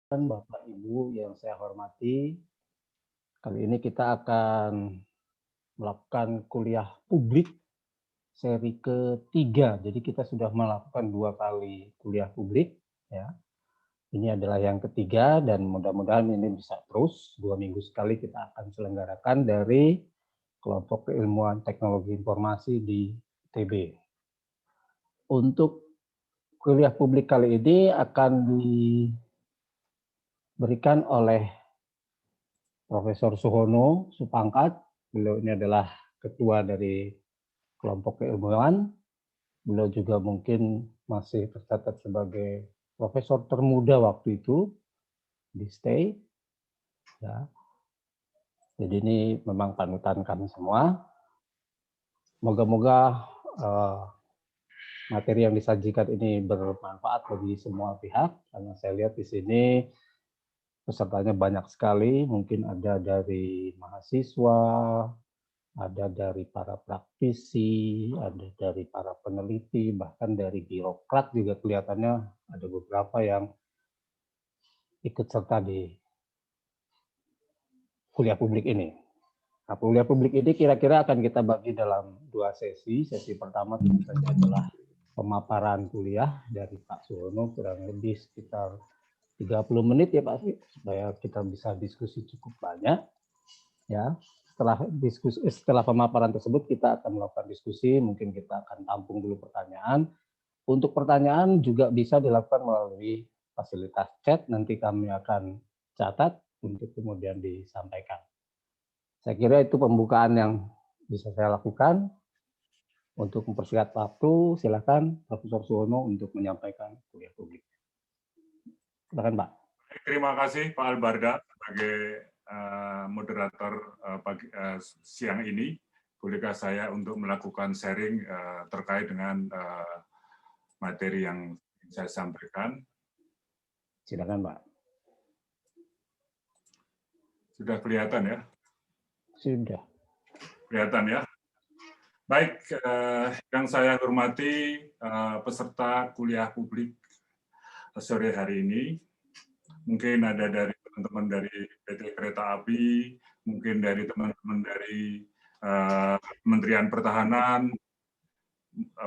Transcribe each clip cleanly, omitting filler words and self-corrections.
Bapak Ibu yang saya hormati, kali ini kita akan melakukan kuliah publik seri ketiga. Jadi kita sudah melakukan 2 kali kuliah publik, ya. Ini adalah yang ketiga dan mudah-mudahan ini bisa terus, 2 minggu sekali kita akan selenggarakan dari kelompok keilmuan teknologi informasi di ITB. Untuk kuliah publik kali ini akan diberikan oleh Profesor Suhono Supangkat. Beliau ini adalah ketua dari kelompok keilmuan. Beliau juga mungkin masih tercatat sebagai profesor termuda waktu itu di STAY. Ya. Jadi ini memang panutan kami semua. Moga-moga materi yang disajikan ini bermanfaat bagi semua pihak. Karena saya lihat di sini pesertanya banyak sekali. Mungkin ada dari mahasiswa, ada dari para praktisi, ada dari para peneliti, bahkan dari birokrat juga kelihatannya ada beberapa yang ikut serta di kuliah publik ini. Nah, kuliah publik ini kira-kira akan kita bagi dalam 2 sesi. Sesi pertama tentu saja adalah pemaparan kuliah dari Pak Suhono, kurang lebih sekitar 30 menit ya Pak, supaya kita bisa diskusi cukup banyak. Ya, setelah pemaparan tersebut kita akan melakukan diskusi, mungkin kita akan tampung dulu pertanyaan. Untuk pertanyaan juga bisa dilakukan melalui fasilitas chat, nanti kami akan catat untuk kemudian disampaikan. Saya kira itu pembukaan yang bisa saya lakukan. Untuk mempersingkat waktu, silakan Profesor Suhono untuk menyampaikan kuliah publik. Silakan Pak. Terima kasih Pak Albarda sebagai moderator siang ini. Bolehkah saya untuk melakukan sharing terkait dengan materi yang saya sampaikan? Silakan Pak. Sudah kelihatan ya? Sudah. Kelihatan ya? Baik, yang saya hormati peserta kuliah publik sore hari ini. Mungkin ada dari teman-teman dari PT Kereta Api, mungkin dari teman-teman dari Kementerian Pertahanan,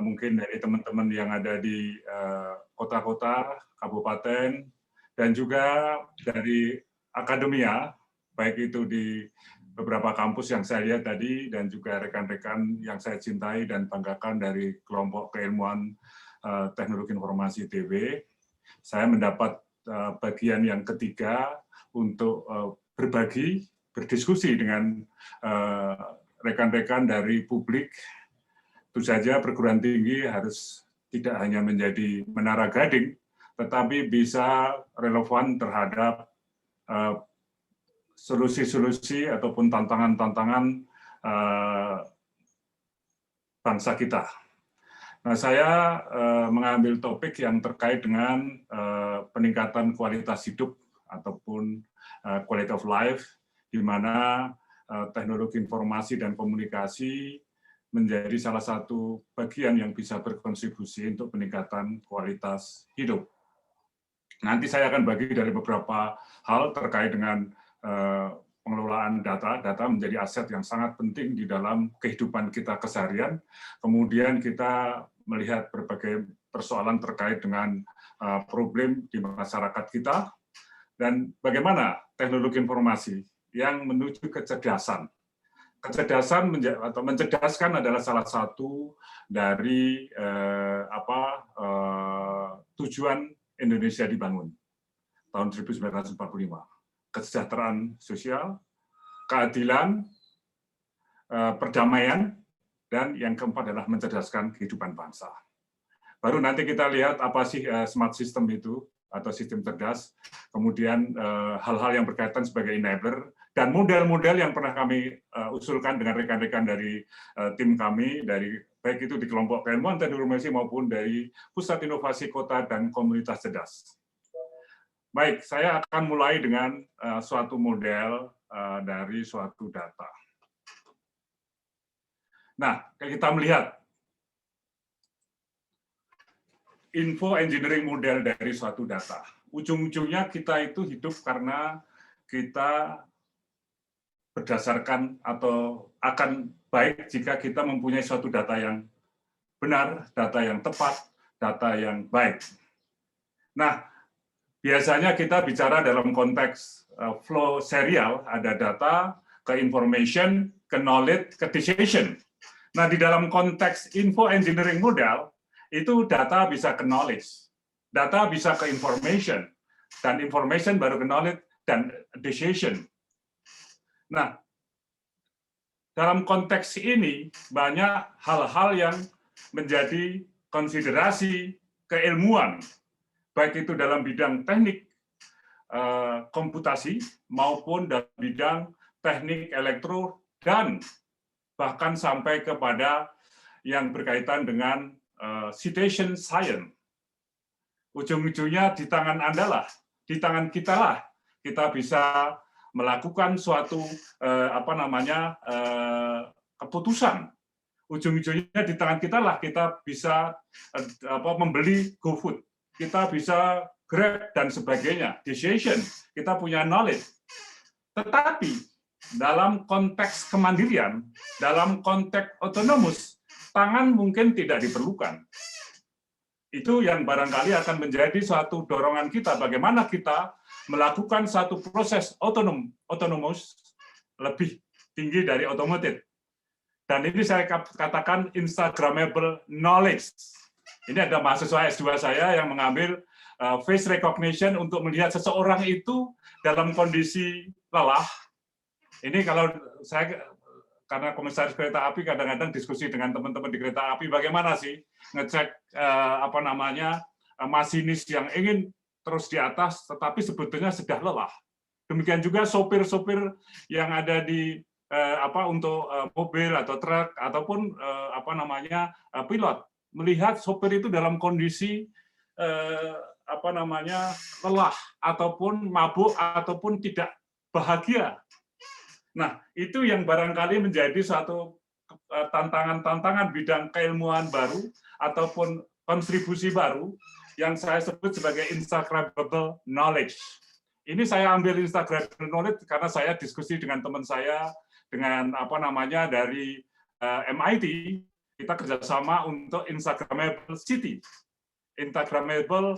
mungkin dari teman-teman yang ada di kota-kota, kabupaten, dan juga dari akademia, baik itu di beberapa kampus yang saya lihat tadi, dan juga rekan-rekan yang saya cintai dan banggakan dari kelompok keilmuan teknologi informasi ITB. Saya mendapat bagian yang ketiga untuk berbagi, berdiskusi dengan rekan-rekan dari publik. Tentu saja perguruan tinggi harus tidak hanya menjadi menara gading, tetapi bisa relevan terhadap solusi-solusi ataupun tantangan-tantangan bangsa kita. Nah, saya mengambil topik yang terkait dengan peningkatan kualitas hidup ataupun quality of life, di mana teknologi informasi dan komunikasi menjadi salah satu bagian yang bisa berkontribusi untuk peningkatan kualitas hidup. Nanti saya akan bagi dari beberapa hal terkait dengan pengelolaan data. Data menjadi aset yang sangat penting di dalam kehidupan kita keseharian. Kemudian kita melihat berbagai persoalan terkait dengan problem di masyarakat kita, dan bagaimana teknologi informasi yang menuju kecerdasan. Kecerdasan atau mencerdaskan adalah salah satu dari tujuan Indonesia dibangun tahun 1945. Kesejahteraan sosial, keadilan, perdamaian, dan yang keempat adalah mencerdaskan kehidupan bangsa. Baru nanti kita lihat apa sih smart system itu, atau sistem cerdas, kemudian hal-hal yang berkaitan sebagai enabler, dan model-model yang pernah kami usulkan dengan rekan-rekan dari tim kami, dari baik itu di kelompok keilmuan teknologi maupun dari Pusat Inovasi Kota dan Komunitas Cerdas. Baik, saya akan mulai dengan suatu model dari suatu data. Nah, kita melihat info engineering model dari suatu data. ujung-ujungnya kita itu hidup karena kita berdasarkan atau akan baik jika kita mempunyai suatu data yang benar, data yang tepat, data yang baik. Nah, biasanya kita bicara dalam konteks flow serial, ada data, ke information, ke knowledge, ke decision. Nah, di dalam konteks info engineering model, itu data bisa ke knowledge, data bisa ke information, dan information baru ke knowledge dan decision. Nah, dalam konteks ini banyak hal-hal yang menjadi konsiderasi keilmuan, baik itu dalam bidang teknik komputasi maupun dalam bidang teknik elektro dan bahkan sampai kepada yang berkaitan dengan citation science. Ujung-ujungnya di tangan Anda lah, di tangan kita lah, kita bisa melakukan suatu keputusan. Ujung-ujungnya di tangan kita lah, kita bisa membeli GoFood, kita bisa Grab dan sebagainya, decision, kita punya knowledge. Tetapi dalam konteks kemandirian, dalam konteks otonomus, tangan mungkin tidak diperlukan. Itu yang barangkali akan menjadi suatu dorongan kita, bagaimana kita melakukan satu proses otonomus lebih tinggi dari otomotif. Dan ini saya katakan Instagramable knowledge. Ini ada mahasiswa S2 saya yang mengambil face recognition untuk melihat seseorang itu dalam kondisi lelah. Ini kalau saya, karena komisaris kereta api, kadang-kadang diskusi dengan teman-teman di kereta api, bagaimana sih ngecek masinis yang ingin terus di atas, tetapi sebetulnya sudah lelah. Demikian juga sopir-sopir yang ada di untuk mobil atau truk ataupun pilot, melihat sopir itu dalam kondisi lelah ataupun mabuk ataupun tidak bahagia. Nah, itu yang barangkali menjadi suatu tantangan-tantangan bidang keilmuan baru ataupun kontribusi baru yang saya sebut sebagai Instagramable knowledge. Ini saya ambil Instagramable knowledge karena saya diskusi dengan teman saya dengan dari MIT, kita kerjasama untuk Instagramable City. Instagramable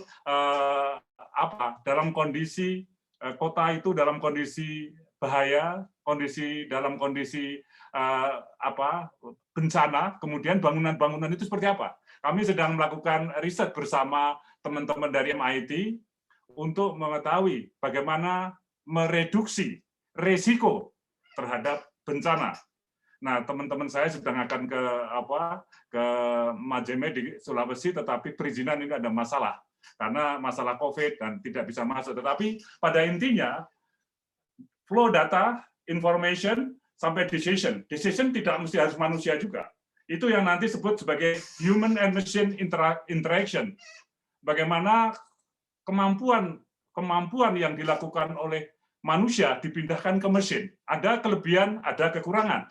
dalam kondisi kota itu dalam kondisi bahaya, dalam kondisi bencana, kemudian bangunan-bangunan itu seperti apa? Kami sedang melakukan riset bersama teman-teman dari MIT untuk mengetahui bagaimana mereduksi risiko terhadap bencana. Nah, teman-teman saya sedang akan ke Majene di Sulawesi, tetapi perizinan ini ada masalah karena masalah COVID dan tidak bisa masuk. Tetapi pada intinya flow data, information sampai decision. Decision tidak mesti harus manusia juga. Itu yang nanti disebut sebagai human and machine interaction. Bagaimana kemampuan yang dilakukan oleh manusia dipindahkan ke mesin. Ada kelebihan, ada kekurangan.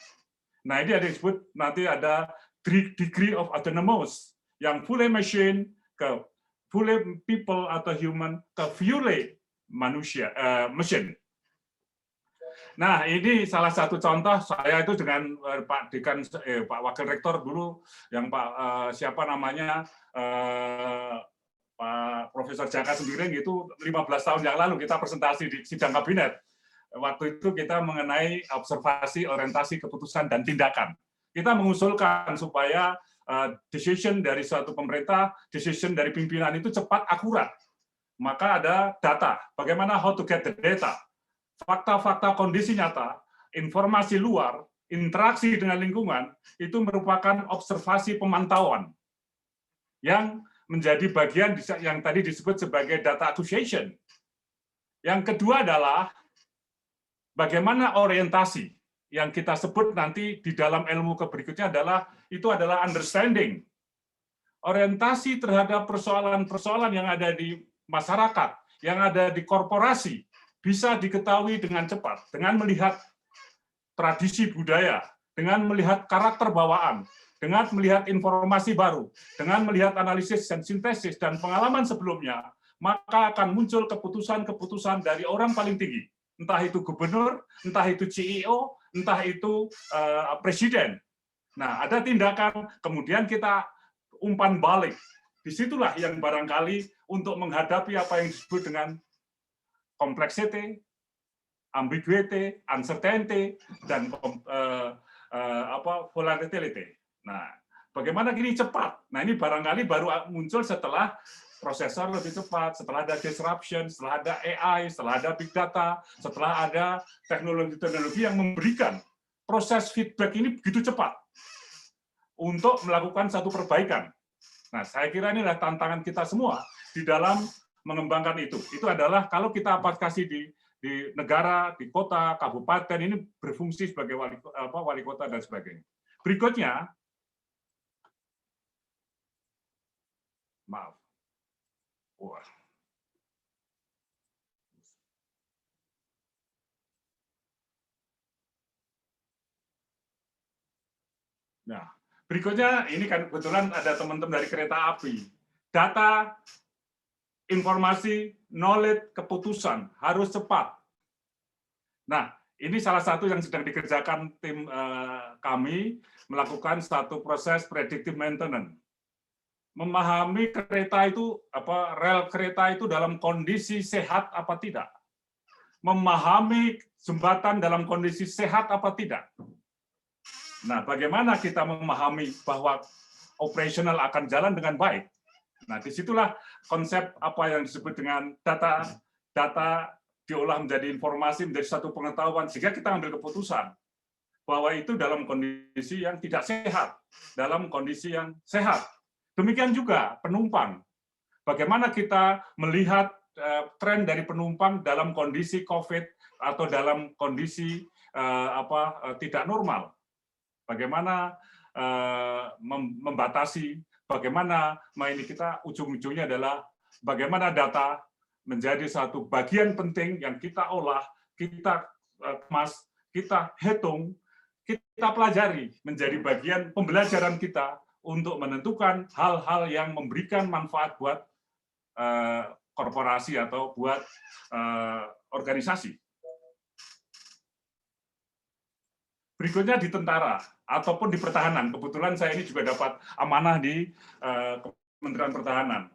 Nah, ini ada disebut nanti ada degree of autonomous yang fully machine ke fully people atau human ke fully manusia mesin. Nah, ini salah satu contoh saya itu dengan Pak Dekan, Pak Wakil Rektor dulu yang Pak Pak Profesor Jaka Sembiring itu 15 tahun yang lalu kita presentasi di sidang kabinet. Waktu itu kita mengenai observasi, orientasi, keputusan, dan tindakan. Kita mengusulkan supaya decision dari suatu pemerintah, decision dari pimpinan itu cepat, akurat. Maka ada data. Bagaimana how to get the data. Fakta-fakta kondisi nyata, informasi luar, interaksi dengan lingkungan, itu merupakan observasi pemantauan yang menjadi bagian yang tadi disebut sebagai data acquisition. Yang kedua adalah bagaimana orientasi yang kita sebut nanti di dalam ilmu berikutnya adalah understanding. Orientasi terhadap persoalan-persoalan yang ada di masyarakat, yang ada di korporasi, bisa diketahui dengan cepat, dengan melihat tradisi budaya, dengan melihat karakter bawaan, dengan melihat informasi baru, dengan melihat analisis dan sintesis dan pengalaman sebelumnya, maka akan muncul keputusan-keputusan dari orang paling tinggi. Entah itu gubernur, entah itu CEO, entah itu presiden. Nah, ada tindakan, kemudian kita umpan balik. Disitulah yang barangkali untuk menghadapi apa yang disebut dengan complexity, ambiguity, uncertainty, dan volatility. Nah, bagaimana gini cepat? Nah, ini barangkali baru muncul setelah prosesor lebih cepat, setelah ada disruption, setelah ada AI, setelah ada big data, setelah ada teknologi-teknologi yang memberikan proses feedback ini begitu cepat untuk melakukan satu perbaikan. Nah, saya kira inilah tantangan kita semua di dalam mengembangkan itu. Itu adalah kalau kita aplikasi di negara, di kota, kabupaten, ini berfungsi sebagai wali kota dan sebagainya. Berikutnya, maaf. Wah. Nah, berikutnya ini kan kebetulan ada teman-teman dari kereta api. Data, informasi, knowledge, keputusan harus cepat. Nah, ini salah satu yang sedang dikerjakan tim kami, melakukan satu proses predictive maintenance. Memahami kereta itu, rel kereta itu dalam kondisi sehat apa tidak. Memahami jembatan dalam kondisi sehat apa tidak. Nah, bagaimana kita memahami bahwa operasional akan jalan dengan baik? Nah, disitulah konsep apa yang disebut dengan data diolah menjadi informasi, menjadi satu pengetahuan, sehingga kita ambil keputusan bahwa itu dalam kondisi yang tidak sehat, dalam kondisi yang sehat. Demikian juga penumpang. Bagaimana kita melihat tren dari penumpang dalam kondisi COVID atau dalam kondisi tidak normal? Bagaimana membatasi? Bagaimana ini kita ujung-ujungnya adalah bagaimana data menjadi satu bagian penting yang kita olah, kita kemas, kita hitung, kita pelajari menjadi bagian pembelajaran kita untuk menentukan hal-hal yang memberikan manfaat buat korporasi atau buat organisasi. Berikutnya di tentara ataupun di pertahanan. Kebetulan saya ini juga dapat amanah di Kementerian Pertahanan.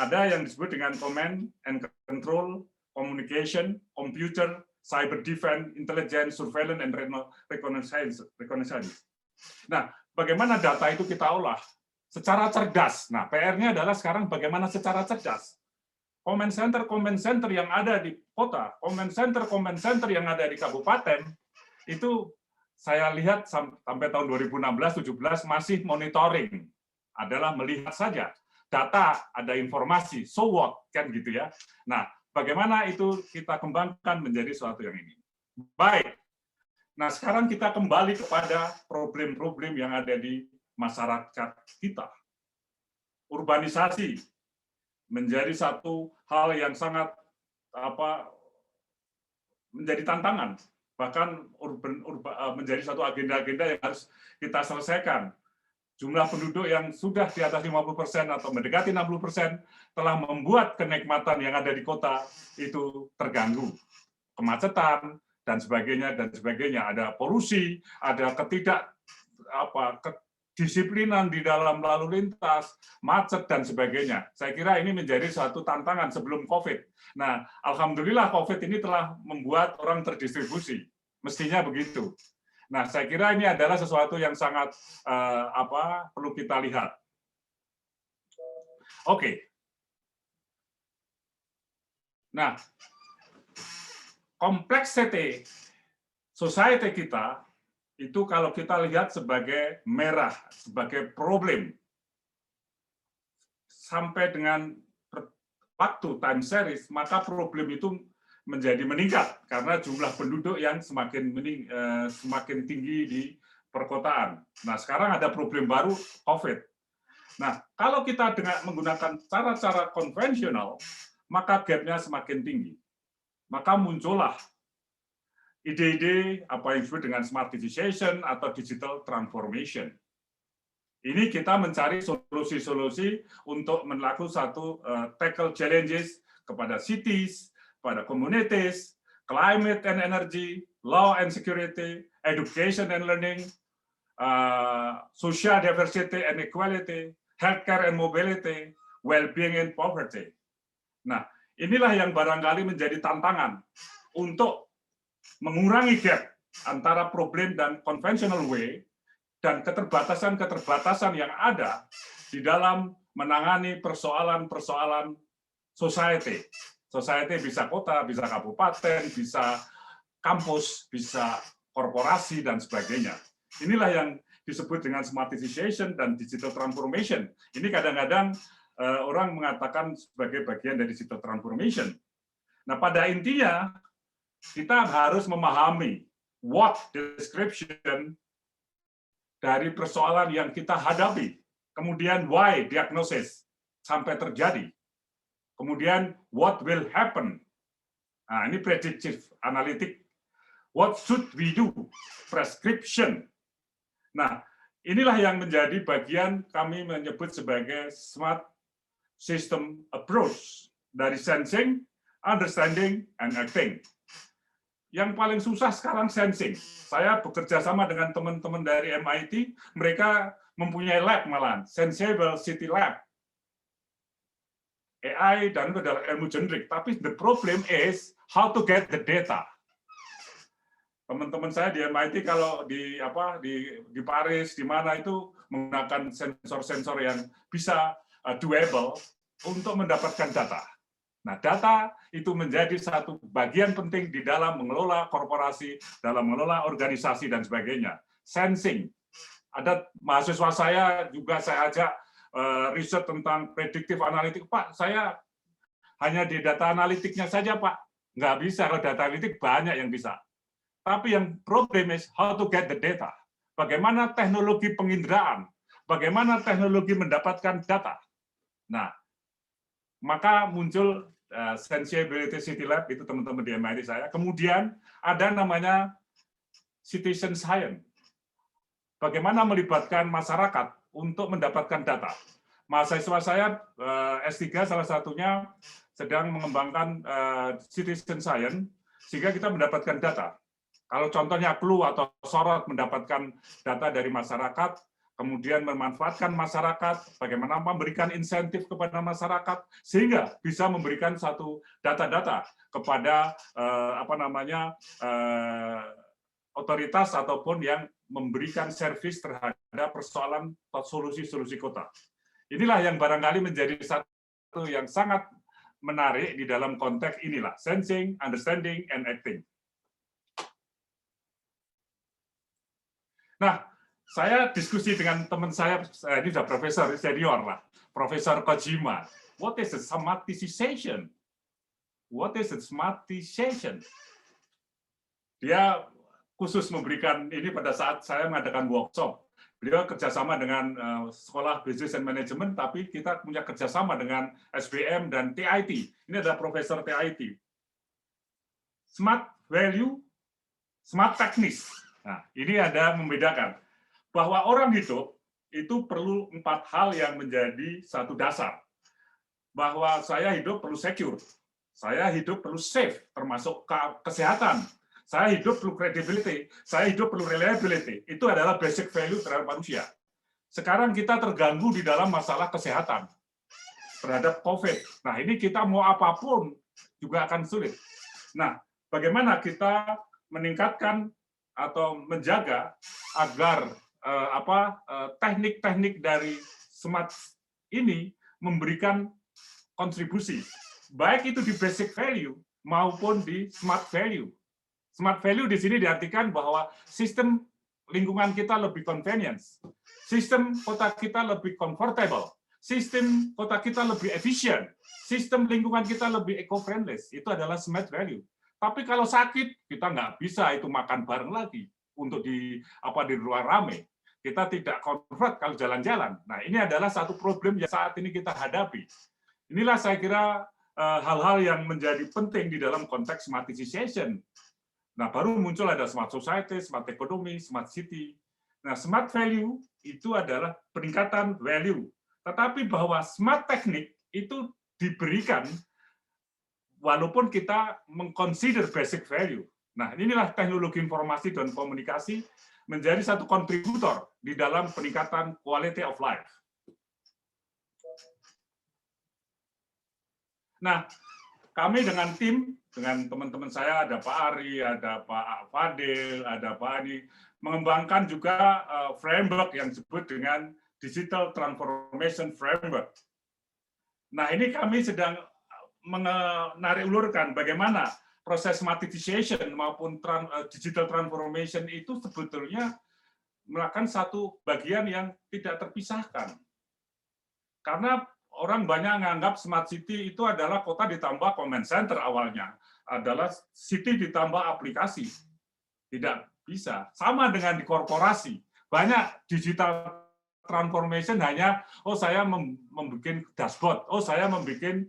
Ada yang disebut dengan command and control, communication, computer, cyber defense, intelligence, surveillance, and reconnaissance. Nah, bagaimana data itu kita olah secara cerdas. Nah, PR-nya adalah sekarang bagaimana secara cerdas. Command center yang ada di kota, command center yang ada di kabupaten, itu saya lihat sampai tahun 2016-17 masih monitoring, adalah melihat saja data, ada informasi, so what, kan gitu ya. Nah, bagaimana itu kita kembangkan menjadi sesuatu yang ini. Baik. Nah, sekarang kita kembali kepada problem-problem yang ada di masyarakat kita. Urbanisasi menjadi satu hal yang sangat menjadi tantangan, bahkan menjadi satu agenda-agenda yang harus kita selesaikan. Jumlah penduduk yang sudah di atas 50% atau mendekati 60% telah membuat kenikmatan yang ada di kota itu terganggu. Kemacetan, dan sebagainya. Ada polusi, ada kedisiplinan di dalam lalu lintas, macet, dan sebagainya. Saya kira ini menjadi suatu tantangan sebelum COVID. Nah, alhamdulillah COVID ini telah membuat orang terdistribusi. Mestinya begitu. Nah, saya kira ini adalah sesuatu yang sangat perlu kita lihat. Oke. Nah, kompleksiti society kita itu kalau kita lihat sebagai merah, sebagai problem, sampai dengan waktu time series, maka problem itu menjadi meningkat karena jumlah penduduk yang semakin tinggi di perkotaan. Nah, sekarang ada problem baru, COVID. Nah, kalau kita menggunakan cara-cara konvensional, maka gap-nya semakin tinggi. Maka muncullah ide-ide apa yang disebut dengan smartification atau digital transformation. Ini kita mencari solusi-solusi untuk melakukan satu tackle challenges kepada cities, pada communities, climate and energy, law and security, education and learning, social diversity and equality, healthcare and mobility, well-being and poverty. Nah, inilah yang barangkali menjadi tantangan untuk mengurangi gap antara problem dan conventional way dan keterbatasan-keterbatasan yang ada di dalam menangani persoalan-persoalan society. Society bisa kota, bisa kabupaten, bisa kampus, bisa korporasi, dan sebagainya. Inilah yang disebut dengan smartization dan digital transformation. Ini kadang-kadang orang mengatakan sebagai bagian dari digital transformation. Nah, pada intinya, kita harus memahami what description dari persoalan yang kita hadapi, kemudian why diagnosis sampai terjadi, kemudian what will happen. Nah, ini predictive analytic. What should we do? Prescription. Nah, inilah yang menjadi bagian kami menyebut sebagai smart system approach dari sensing, understanding, and acting. Yang paling susah sekarang sensing. Saya bekerja sama dengan teman-teman dari MIT, mereka mempunyai lab malahan, Sensible City Lab. AI dan itu adalah ilmu generik, tapi the problem is how to get the data. Teman-teman saya di MIT kalau di Paris di mana itu menggunakan sensor-sensor yang bisa doable untuk mendapatkan data. Nah, data itu menjadi satu bagian penting di dalam mengelola korporasi, dalam mengelola organisasi, dan sebagainya. Sensing. Ada mahasiswa saya juga saya ajak riset tentang predictive analytics. Pak, saya hanya di data analitiknya saja, Pak. Nggak bisa, kalau data analitik banyak yang bisa. Tapi yang problem is how to get the data. Bagaimana teknologi penginderaan, bagaimana teknologi mendapatkan data. Nah, maka muncul Sensibility City Lab, itu teman-teman di MIT saya. Kemudian ada namanya citizen science. Bagaimana melibatkan masyarakat untuk mendapatkan data. Mahasiswa saya S3 salah satunya sedang mengembangkan citizen science, sehingga kita mendapatkan data. Kalau contohnya clue atau sorot mendapatkan data dari masyarakat, kemudian memanfaatkan masyarakat, bagaimana memberikan insentif kepada masyarakat, sehingga bisa memberikan satu data-data kepada otoritas ataupun yang memberikan servis terhadap persoalan atau solusi-solusi kota. Inilah yang barangkali menjadi satu yang sangat menarik di dalam konteks inilah, sensing, understanding, and acting. Nah, saya diskusi dengan teman saya, ini sudah profesor senior lah, Profesor Kojima. What is a smartization? What is a smartization? Dia khusus memberikan ini pada saat saya mengadakan workshop. Beliau kerjasama dengan Sekolah Business and Management, tapi kita punya kerjasama dengan SBM dan TIT. Ini adalah Profesor TIT. Smart value, smart teknis. Nah, ini ada membedakan bahwa orang hidup itu perlu 4 hal yang menjadi satu dasar. Bahwa saya hidup perlu secure, saya hidup perlu safe, termasuk kesehatan, saya hidup perlu credibility, saya hidup perlu reliability. Itu adalah basic value terhadap manusia. Sekarang kita terganggu di dalam masalah kesehatan terhadap COVID. Nah, ini kita mau apapun juga akan sulit. Nah, bagaimana kita meningkatkan atau menjaga agar teknik-teknik dari smart ini memberikan kontribusi, baik itu di basic value maupun di smart value. Smart value di sini diartikan bahwa sistem lingkungan kita lebih convenience, sistem kota kita lebih comfortable, sistem kota kita lebih efisien, sistem lingkungan kita lebih eco-friendly. Itu adalah smart value. Tapi kalau sakit, kita nggak bisa itu makan bareng lagi untuk di luar rame. Kita tidak convert kalau jalan-jalan. Nah, ini adalah satu problem yang saat ini kita hadapi. Inilah saya kira hal-hal yang menjadi penting di dalam konteks smartization. Nah, baru muncul ada smart society, smart economy, smart city. Nah, smart value itu adalah peningkatan value. Tetapi bahwa smart teknik itu diberikan walaupun kita mengconsider basic value. Nah, inilah teknologi informasi dan komunikasi menjadi satu kontributor di dalam peningkatan quality of life. Nah, kami dengan tim, dengan teman-teman saya, ada Pak Ari, ada Pak Fadil, ada Pak Adi, mengembangkan juga framework yang disebut dengan Digital Transformation Framework. Nah, ini kami sedang menarik ulurkan bagaimana proses smartization maupun digital transformation itu sebetulnya melakukan satu bagian yang tidak terpisahkan. Karena orang banyak menganggap smart city itu adalah kota ditambah command center awalnya, adalah city ditambah aplikasi. Tidak bisa. Sama dengan di korporasi. Banyak digital transformation hanya, oh saya membuat dashboard, oh saya membuat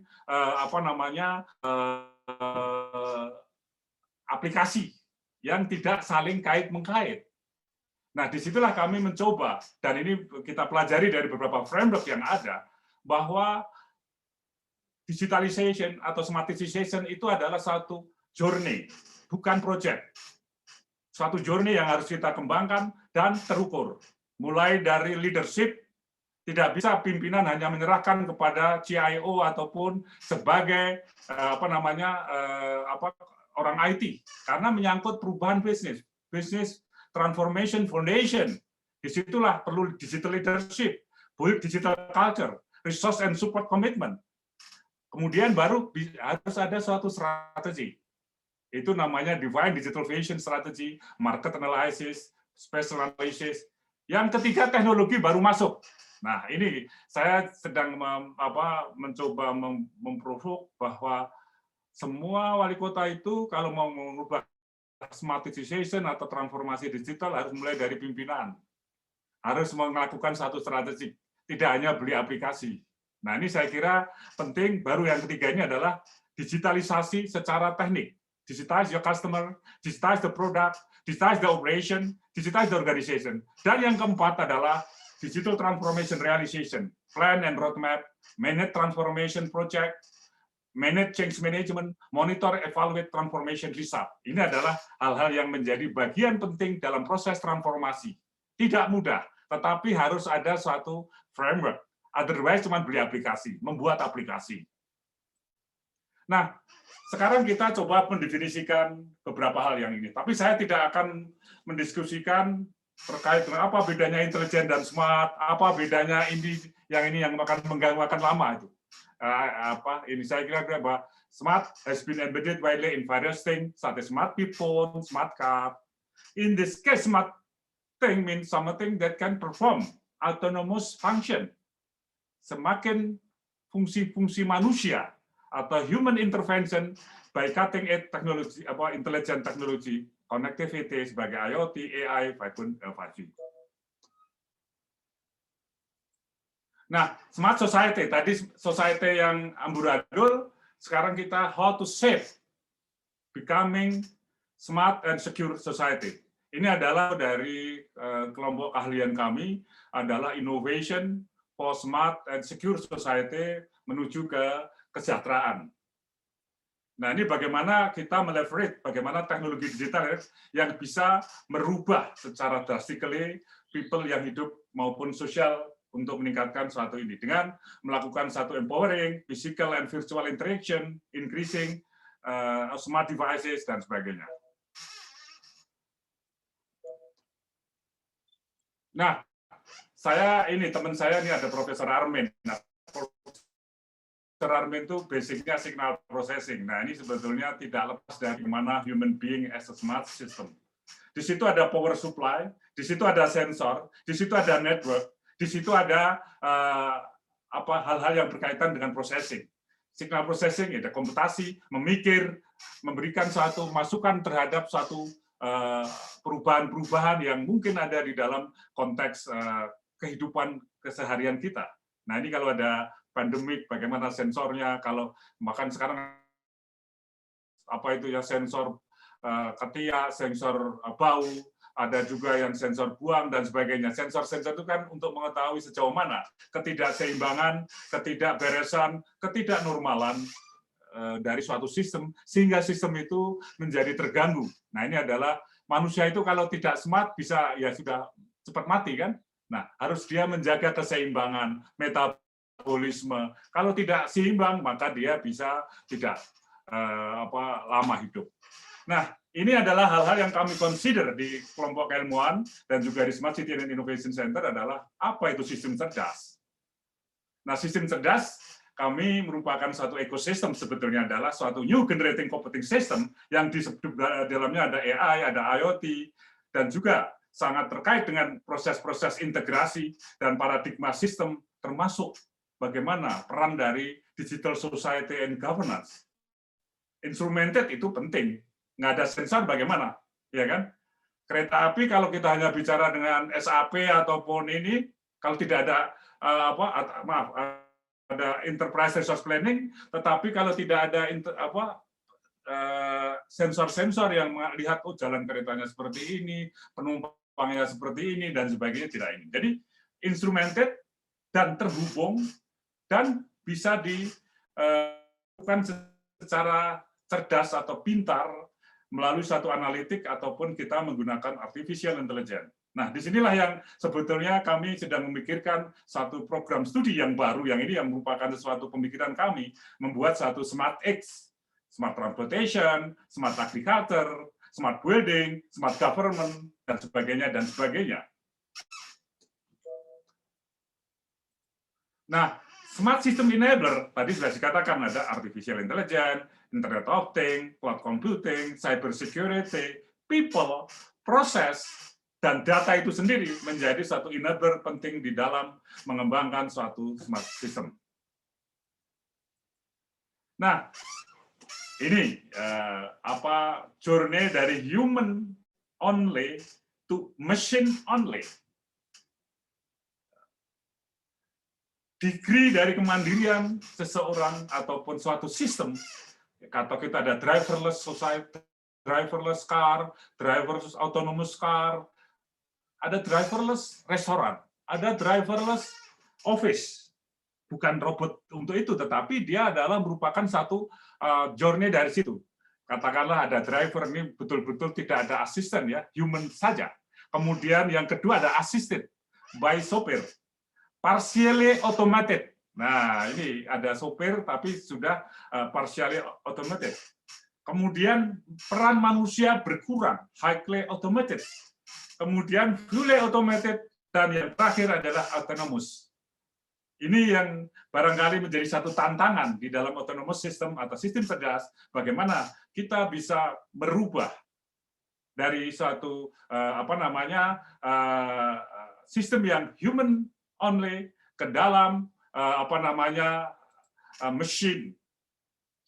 aplikasi yang tidak saling kait-mengkait. Nah, disitulah kami mencoba, dan ini kita pelajari dari beberapa framework yang ada, bahwa digitalization atau smartization itu adalah satu journey, bukan project. Suatu journey yang harus kita kembangkan dan terukur. Mulai dari leadership, tidak bisa pimpinan hanya menyerahkan kepada CIO ataupun sebagai orang IT, karena menyangkut perubahan bisnis, business transformation foundation. Disitulah perlu digital leadership, build digital culture, resource and support commitment. Kemudian baru harus ada suatu strategi. Itu namanya Divine Digital Vision Strategy, Market Analysis, Special Analysis. Yang ketiga, teknologi baru masuk. Nah, ini saya sedang mencoba memprovok bahwa semua wali kota itu kalau mau mengubah smartization atau transformasi digital harus mulai dari pimpinan. Harus melakukan satu strategi, tidak hanya beli aplikasi. Nah, ini saya kira penting. Baru yang ketiga ini adalah digitalisasi secara teknik. Digitize your customer, digitize the product, digitize the operation, digitize the organization. Dan yang keempat adalah digital transformation realization, plan and roadmap, manage transformation project, manage change management, monitor, evaluate transformation result. Ini adalah hal-hal yang menjadi bagian penting dalam proses transformasi. Tidak mudah, tetapi harus ada suatu framework. Otherwise cuma beli aplikasi, membuat aplikasi. Nah, sekarang kita coba mendefinisikan beberapa hal yang ini. Tapi saya tidak akan mendiskusikan terkait dengan apa bedanya intelijen dan smart, apa bedanya ini yang akan mengganggu, akan lama itu. Ini saya kira bahwa smart has been embedded widely in various things, such as smart phone, smart car. In this case, smart thing means something that can perform autonomous function. Semakin fungsi-fungsi manusia atau human intervention by cutting edge teknologi, intelligent technology, connectivity sebagai IoT, AI, 5G. Nah, smart society, tadi society yang amburadul, sekarang kita how to shape becoming smart and secure society. Ini adalah dari kelompok keahlian kami, adalah innovation for smart and secure society menuju ke kesejahteraan. Nah, ini bagaimana kita meleverage, bagaimana teknologi digital yang bisa merubah secara drastically people yang hidup maupun sosial untuk meningkatkan suatu ini dengan melakukan satu empowering, physical and virtual interaction, increasing smart devices dan sebagainya. Nah, teman saya ini ada Profesor Armin. Nah, Profesor Armin itu basicnya signal processing. Nah, ini sebetulnya tidak lepas dari mana human being as a smart system. Di situ ada power supply, di situ ada sensor, di situ ada network. Di situ ada hal-hal yang berkaitan dengan processing. Signal processing, ada komputasi, memikir, memberikan suatu masukan terhadap suatu perubahan-perubahan yang mungkin ada di dalam konteks kehidupan keseharian kita. Nah, ini kalau ada pandemik, bagaimana sensornya, kalau bahkan sekarang sensor ketiak, sensor bau, ada juga yang sensor buang dan sebagainya. Sensor-sensor itu kan untuk mengetahui sejauh mana ketidakseimbangan, ketidakberesan, ketidaknormalan dari suatu sistem, sehingga sistem itu menjadi terganggu. Nah, ini adalah manusia itu kalau tidak smart bisa ya sudah cepat mati kan. Nah, harus dia menjaga keseimbangan, metabolisme. Kalau tidak seimbang, maka dia bisa tidak lama hidup. Nah, ini adalah hal-hal yang kami consider di kelompok keilmuan dan juga di Smart City and Innovation Center adalah apa itu sistem cerdas. Nah, sistem cerdas kami merupakan suatu ekosistem, sebetulnya adalah suatu new generating computing system yang di dalamnya ada AI, ada IoT, dan juga sangat terkait dengan proses-proses integrasi dan paradigma sistem, termasuk bagaimana peran dari digital society and governance. Instrumented itu penting. Nggak ada sensor bagaimana, ya kan? Kereta api kalau kita hanya bicara dengan SAP ataupun ini, kalau tidak ada ada enterprise resource planning, tetapi kalau tidak ada sensor-sensor yang melihat jalan keretanya seperti ini, penumpangnya seperti ini dan sebagainya, tidak ini. Jadi instrumented dan terhubung dan bisa dilakukan secara cerdas atau pintar melalui satu analitik ataupun kita menggunakan artificial intelligence. Nah, disinilah yang sebetulnya kami sedang memikirkan satu program studi yang baru, yang ini yang merupakan sesuatu pemikiran kami, membuat satu Smart X, Smart Transportation, Smart Agriculture, Smart Building, Smart Government, dan sebagainya, dan sebagainya. Nah, Smart System Enabler, tadi sudah dikatakan ada Artificial Intelligence, Internet of Things, Cloud Computing, Cyber Security, People, Proses, dan data itu sendiri menjadi satu enabler penting di dalam mengembangkan suatu smart system. Nah, ini journey dari human only to machine only. Degree dari kemandirian seseorang ataupun suatu sistem, atau kita ada driverless society, driverless car, driverless autonomous car, ada driverless restoran, ada driverless office. Bukan robot untuk itu, tetapi dia adalah merupakan satu journey dari situ. Katakanlah ada driver ini betul-betul tidak ada asisten ya, human saja. Kemudian yang kedua ada assisted by sopir. Partially automated. Nah, ini ada sopir tapi sudah partially automated. Kemudian peran manusia berkurang, highly automated. Kemudian fully automated, dan yang terakhir adalah autonomous. Ini yang barangkali menjadi satu tantangan di dalam autonomous system atau sistem cerdas, bagaimana kita bisa merubah dari suatu sistem yang human only ke dalam machine,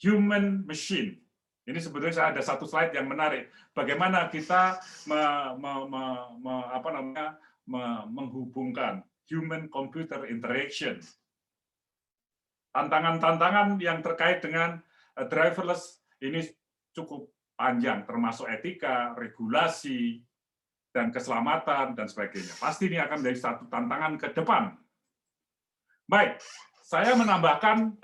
human machine. Ini sebetulnya ada satu slide yang menarik. Bagaimana kita menghubungkan human computer interaction. Tantangan-tantangan yang terkait dengan driverless ini cukup panjang, termasuk etika, regulasi, dan keselamatan, dan sebagainya. Pasti ini akan menjadi satu tantangan ke depan. Baik, saya menambahkan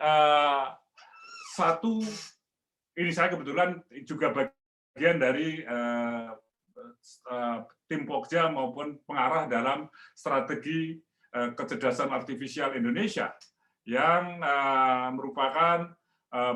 ini saya kebetulan juga bagian dari tim Pokja maupun pengarah dalam strategi kecerdasan artifisial Indonesia yang merupakan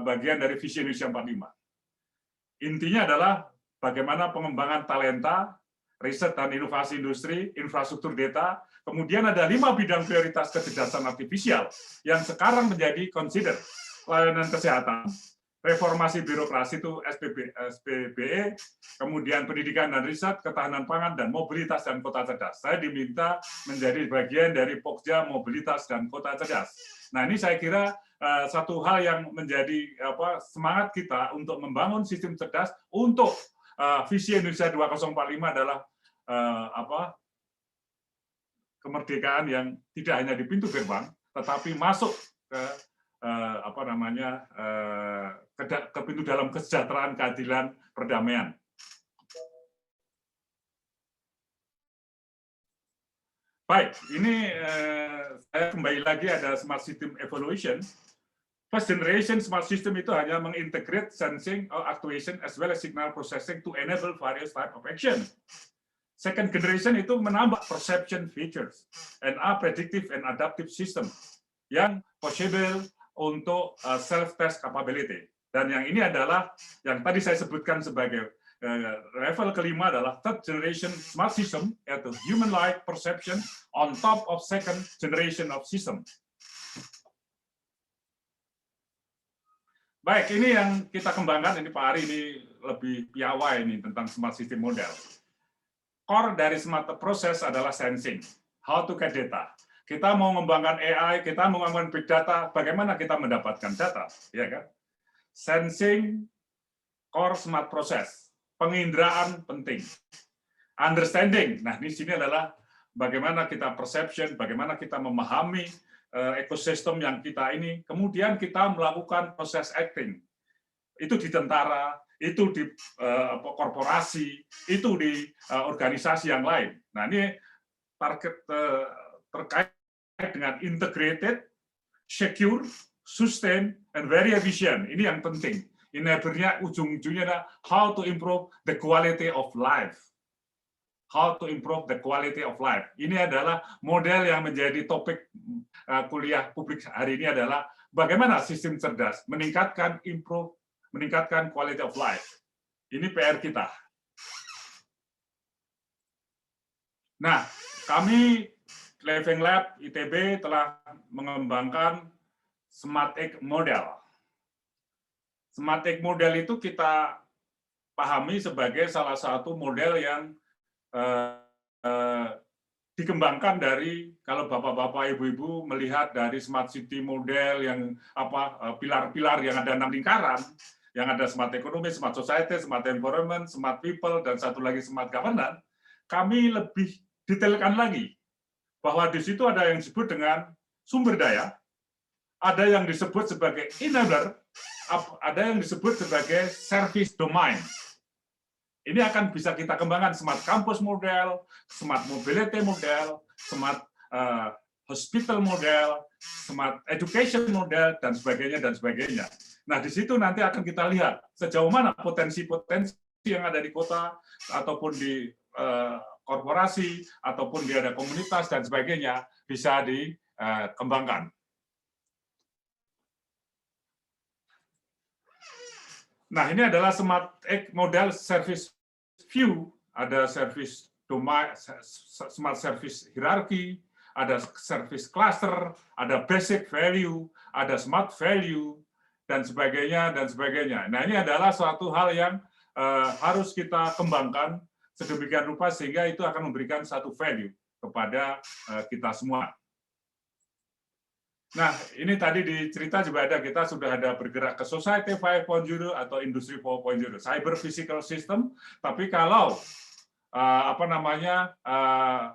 bagian dari visi Indonesia 45. Intinya adalah bagaimana pengembangan talenta, riset dan inovasi industri, infrastruktur data, kemudian ada 5 bidang prioritas kecerdasan artifisial yang sekarang menjadi consider. Layanan kesehatan, reformasi birokrasi itu SPBE, kemudian pendidikan dan riset, ketahanan pangan, dan mobilitas dan kota cerdas. Saya diminta menjadi bagian dari Pokja Mobilitas dan Kota Cerdas. Nah, ini saya kira satu hal yang menjadi semangat kita untuk membangun sistem cerdas untuk visi Indonesia 2045 adalah kemerdekaan yang tidak hanya di pintu gerbang, tetapi masuk ke ke pintu dalam kesejahteraan, keadilan, perdamaian. Baik, ini saya kembali lagi ada smart system evaluation. First generation smart system itu hanya mengintegrate sensing or actuation as well as signal processing to enable various type of action. Second generation itu menambah perception features and are predictive and adaptive system yang possible untuk self-test capability. Dan yang ini adalah yang tadi saya sebutkan sebagai level kelima adalah third generation smart system, yaitu human-like perception on top of second generation of system. Baik, ini yang kita kembangkan, ini Pak Ari ini lebih piawai ini tentang smart system model. Core dari smart process adalah sensing, how to get data. Kita mau mengembangkan AI, kita mau mengembangkan big data, bagaimana kita mendapatkan data, ya kan? Sensing, core smart process, penginderaan penting. Understanding, nah di sini adalah bagaimana kita perception, bagaimana kita memahami ekosistem yang kita ini, kemudian kita melakukan proses acting. Itu di tentara, itu di korporasi, itu di organisasi yang lain. Nah ini target terkait dengan integrated, secure, sustain, and very efficient. Ini yang penting. Enabler-nya ujung-ujungnya adalah how to improve the quality of life. How to improve the quality of life. Ini adalah model yang menjadi topik kuliah publik hari ini adalah bagaimana sistem cerdas meningkatkan quality of life. Ini PR kita. Nah, kami Living Lab ITB telah mengembangkan Smart Egg Model. Smart Egg Model itu kita pahami sebagai salah satu model yang dikembangkan dari, kalau bapak-bapak, ibu-ibu melihat dari Smart City model yang pilar-pilar yang ada 6 lingkaran, yang ada smart economy, smart society, smart environment, smart people, dan satu lagi smart governance, kami lebih detailkan lagi bahwa di situ ada yang disebut dengan sumber daya, ada yang disebut sebagai enabler, ada yang disebut sebagai service domain. Ini akan bisa kita kembangkan smart campus model, smart mobility model, smart hospital model, smart education model, dan sebagainya, dan sebagainya. Nah, di situ nanti akan kita lihat sejauh mana potensi-potensi yang ada di kota, ataupun di korporasi, ataupun di ada komunitas, dan sebagainya, bisa dikembangkan. Nah, ini adalah Smart Egg Model Service View, ada service domain, smart service hierarchy, ada service cluster, ada basic value, ada smart value, dan sebagainya, dan sebagainya. Nah, ini adalah suatu hal yang harus kita kembangkan sedemikian rupa sehingga itu akan memberikan satu value kepada kita semua. Nah, ini tadi di cerita juga ada, kita sudah ada bergerak ke Society 5.0 atau Industri 4.0, Cyber Physical System, tapi kalau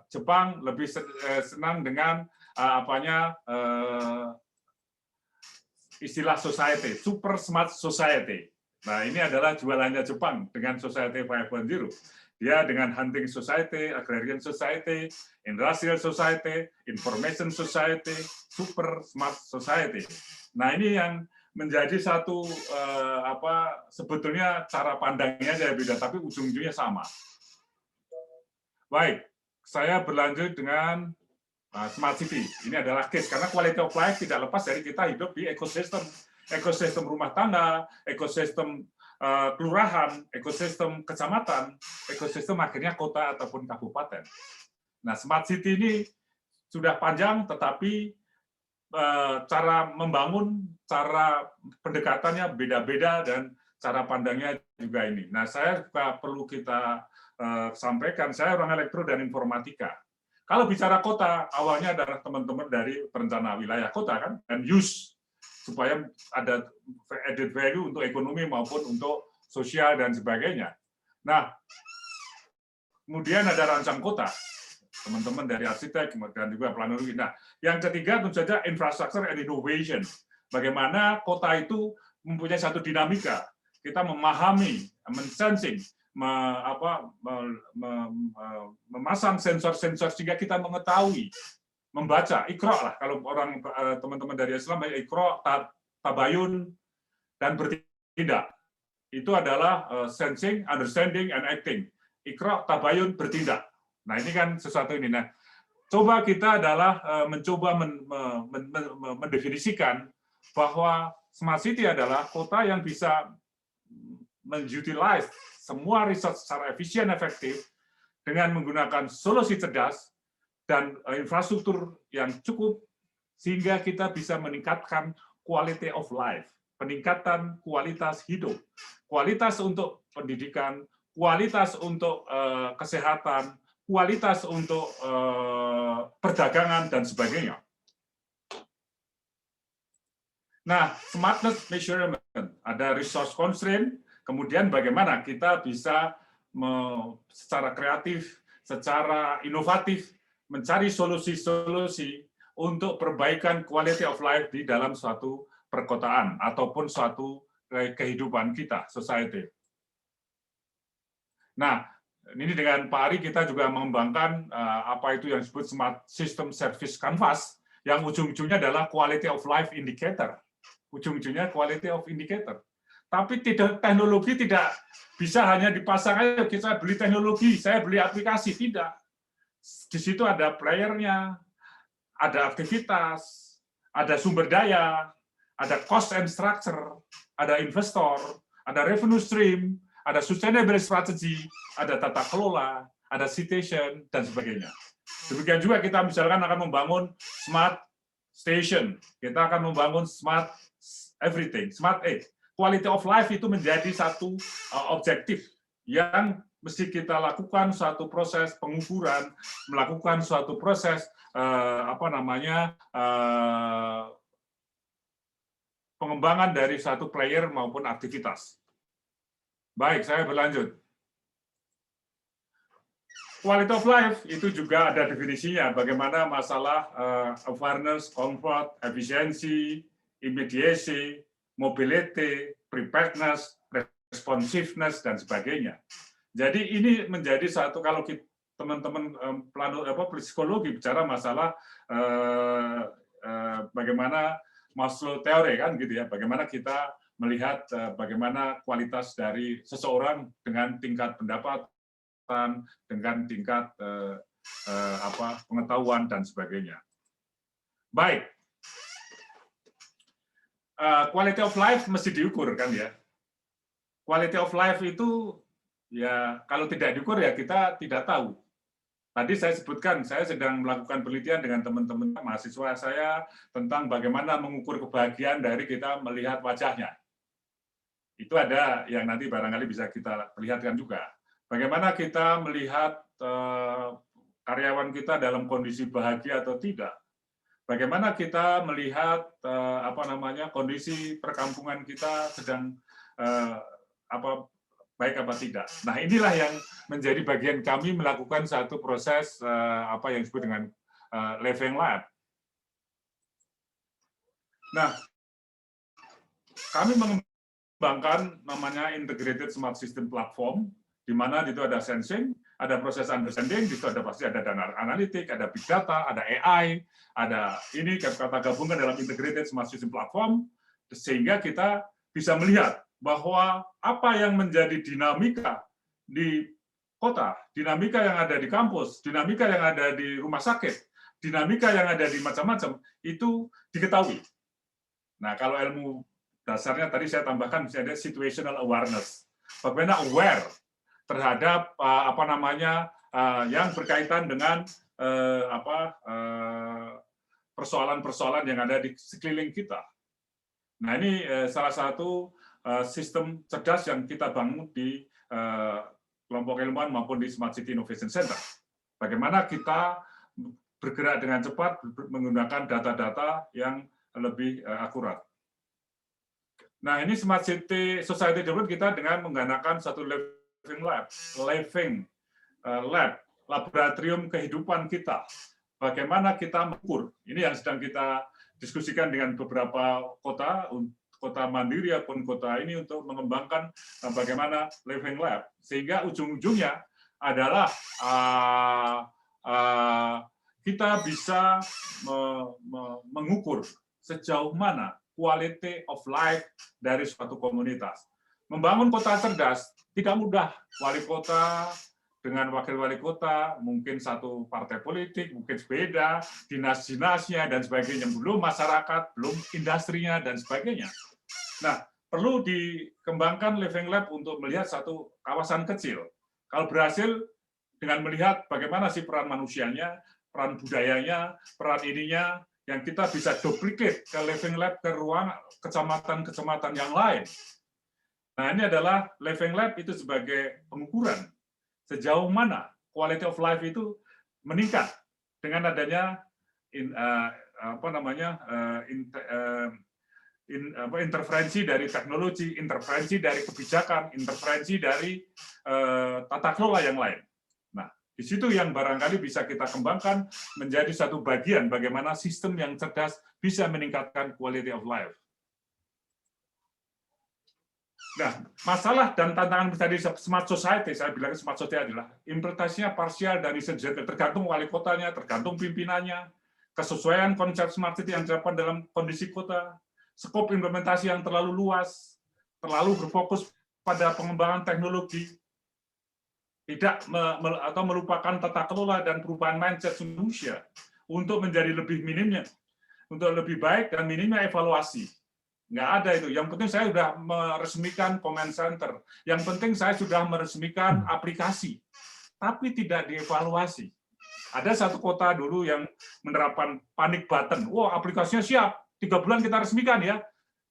Jepang lebih senang dengan istilah society, Super Smart Society. Nah, ini adalah jualannya Jepang dengan Society 5.0. Dia dengan hunting society, agrarian society, industrial society, information society, super smart society. Nah, ini yang menjadi satu sebetulnya cara pandangnya aja beda, tapi ujung-ujungnya sama. Baik, saya berlanjut dengan smart city. Ini adalah case karena quality of life tidak lepas dari kita hidup di ekosistem rumah tangga, ekosistem kelurahan, ekosistem kecamatan, ekosistem akhirnya kota ataupun kabupaten. Nah, smart city ini sudah panjang, tetapi cara membangun, cara pendekatannya beda-beda, dan cara pandangnya juga ini. Nah, saya juga perlu kita sampaikan, saya orang elektro dan informatika. Kalau bicara kota, awalnya adalah teman-teman dari perencana wilayah kota, kan, dan use, supaya ada added value untuk ekonomi maupun untuk sosial dan sebagainya. Nah, kemudian ada rancang kota, teman-teman dari arsitek dan juga planologi. Nah, yang ketiga tentu saja infrastructure and innovation. Bagaimana kota itu mempunyai satu dinamika. Kita memahami, mensensing memasang sensor-sensor sehingga kita mengetahui, membaca, Iqra lah kalau orang teman-teman dari Islam, Iqra, tabayun, dan bertindak. Itu adalah sensing, understanding, and acting. Iqra, tabayun, bertindak. Nah ini kan sesuatu ini. Nah, coba kita adalah mencoba mendefinisikan bahwa Smart City adalah kota yang bisa men-utilize semua resource secara efisien, efektif, dengan menggunakan solusi cerdas dan infrastruktur yang cukup, sehingga kita bisa meningkatkan quality of life, peningkatan kualitas hidup, kualitas untuk pendidikan, kualitas untuk kesehatan, kualitas untuk perdagangan, dan sebagainya. Nah, smartness measurement, ada resource constraint, kemudian bagaimana kita bisa secara kreatif, secara inovatif, mencari solusi-solusi untuk perbaikan quality of life di dalam suatu perkotaan ataupun suatu kehidupan kita, society. Nah, ini dengan Pak Ari kita juga mengembangkan apa itu yang disebut Smart System Service Canvas, yang ujung-ujungnya adalah quality of life indicator. Ujung-ujungnya quality of indicator. Tapi teknologi tidak bisa hanya dipasang aja, kita beli teknologi, saya beli aplikasi, tidak. Di situ ada playernya, ada aktivitas, ada sumber daya, ada cost and structure, ada investor, ada revenue stream, ada sustainable strategy, ada tata kelola, ada citation, dan sebagainya. Demikian juga kita misalkan akan membangun smart station, kita akan membangun smart everything, smart aid. Quality of life itu menjadi satu objektif yang mesti kita lakukan, suatu proses pengukuran, melakukan suatu proses pengembangan dari satu player maupun aktivitas. Baik, saya berlanjut. Quality of life itu juga ada definisinya, bagaimana masalah awareness, comfort, efisiensi, immediacy, mobility, preparedness, responsiveness, dan sebagainya. Jadi ini menjadi satu, kalau teman-teman psikologi bicara masalah bagaimana Maslow teori kan gitu ya, bagaimana kita melihat bagaimana kualitas dari seseorang dengan tingkat pendapatan, dengan tingkat pengetahuan dan sebagainya. Baik. Quality of life mesti diukur kan ya. Quality of life itu ya kalau tidak diukur ya kita tidak tahu. Tadi saya sebutkan, saya sedang melakukan penelitian dengan teman-teman mahasiswa saya tentang bagaimana mengukur kebahagiaan dari kita melihat wajahnya. Itu ada yang nanti barangkali bisa kita perlihatkan juga. Bagaimana kita melihat karyawan kita dalam kondisi bahagia atau tidak. Bagaimana kita melihat kondisi perkampungan kita sedang baik apa tidak. Nah, inilah yang menjadi bagian kami melakukan satu proses yang disebut dengan living lab. Nah, kami mengembangkan namanya Integrated Smart System Platform, di mana itu ada sensing, ada proses understanding, di situ pasti ada data analitik, ada big data, ada AI, ada ini kata gabungan dalam Integrated Smart System Platform, sehingga kita bisa melihat bahwa apa yang menjadi dinamika di kota, dinamika yang ada di kampus, dinamika yang ada di rumah sakit, dinamika yang ada di macam-macam, itu diketahui. Nah, kalau ilmu dasarnya tadi saya tambahkan ada situational awareness. Bagaimana aware terhadap yang berkaitan dengan persoalan-persoalan yang ada di sekeliling kita. Nah, ini salah satu sistem cerdas yang kita bangun di kelompok ilmuwan maupun di Smart City Innovation Center. Bagaimana kita bergerak dengan cepat menggunakan data-data yang lebih akurat. Nah, ini Smart City Society Development kita dengan menggunakan satu living lab, laboratorium kehidupan kita. Bagaimana kita mengukur, ini yang sedang kita diskusikan dengan beberapa kota, kota mandiri ataupun kota ini untuk mengembangkan bagaimana living lab, sehingga ujung-ujungnya adalah kita bisa mengukur sejauh mana quality of life dari suatu komunitas. Membangun kota cerdas tidak mudah. Wali kota dengan wakil wali kota, mungkin satu partai politik, mungkin beda, dinas-dinasnya, dan sebagainya. Belum masyarakat, belum industrinya, dan sebagainya. Nah, perlu dikembangkan Living Lab untuk melihat satu kawasan kecil. Kalau berhasil, dengan melihat bagaimana sih peran manusianya, peran budayanya, peran ininya, yang kita bisa duplicate ke Living Lab, ke ruang kecamatan-kecamatan yang lain. Nah, ini adalah Living Lab itu sebagai pengukuran sejauh mana quality of life itu meningkat dengan adanya intervensi dari teknologi, intervensi dari kebijakan, intervensi dari tata kelola yang lain. Nah, di situ yang barangkali bisa kita kembangkan menjadi satu bagian bagaimana sistem yang cerdas bisa meningkatkan quality of life. Nah, masalah dan tantangan tadi smart society, saya bilang smart society adalah implementasinya parsial dari segi tergantung wali kotanya, tergantung pimpinannya, kesesuaian konsep smart city yang diterapkan dalam kondisi kota, skop implementasi yang terlalu luas, terlalu berfokus pada pengembangan teknologi, tidak atau melupakan tata kelola dan perubahan mindset manusia untuk menjadi lebih minimnya, untuk lebih baik dan minimnya evaluasi. Nggak ada itu. Yang penting saya sudah meresmikan comment center. Yang penting saya sudah meresmikan aplikasi. Tapi tidak dievaluasi. Ada satu kota dulu yang menerapkan panic button. Wah, aplikasinya siap. 3 bulan kita resmikan ya.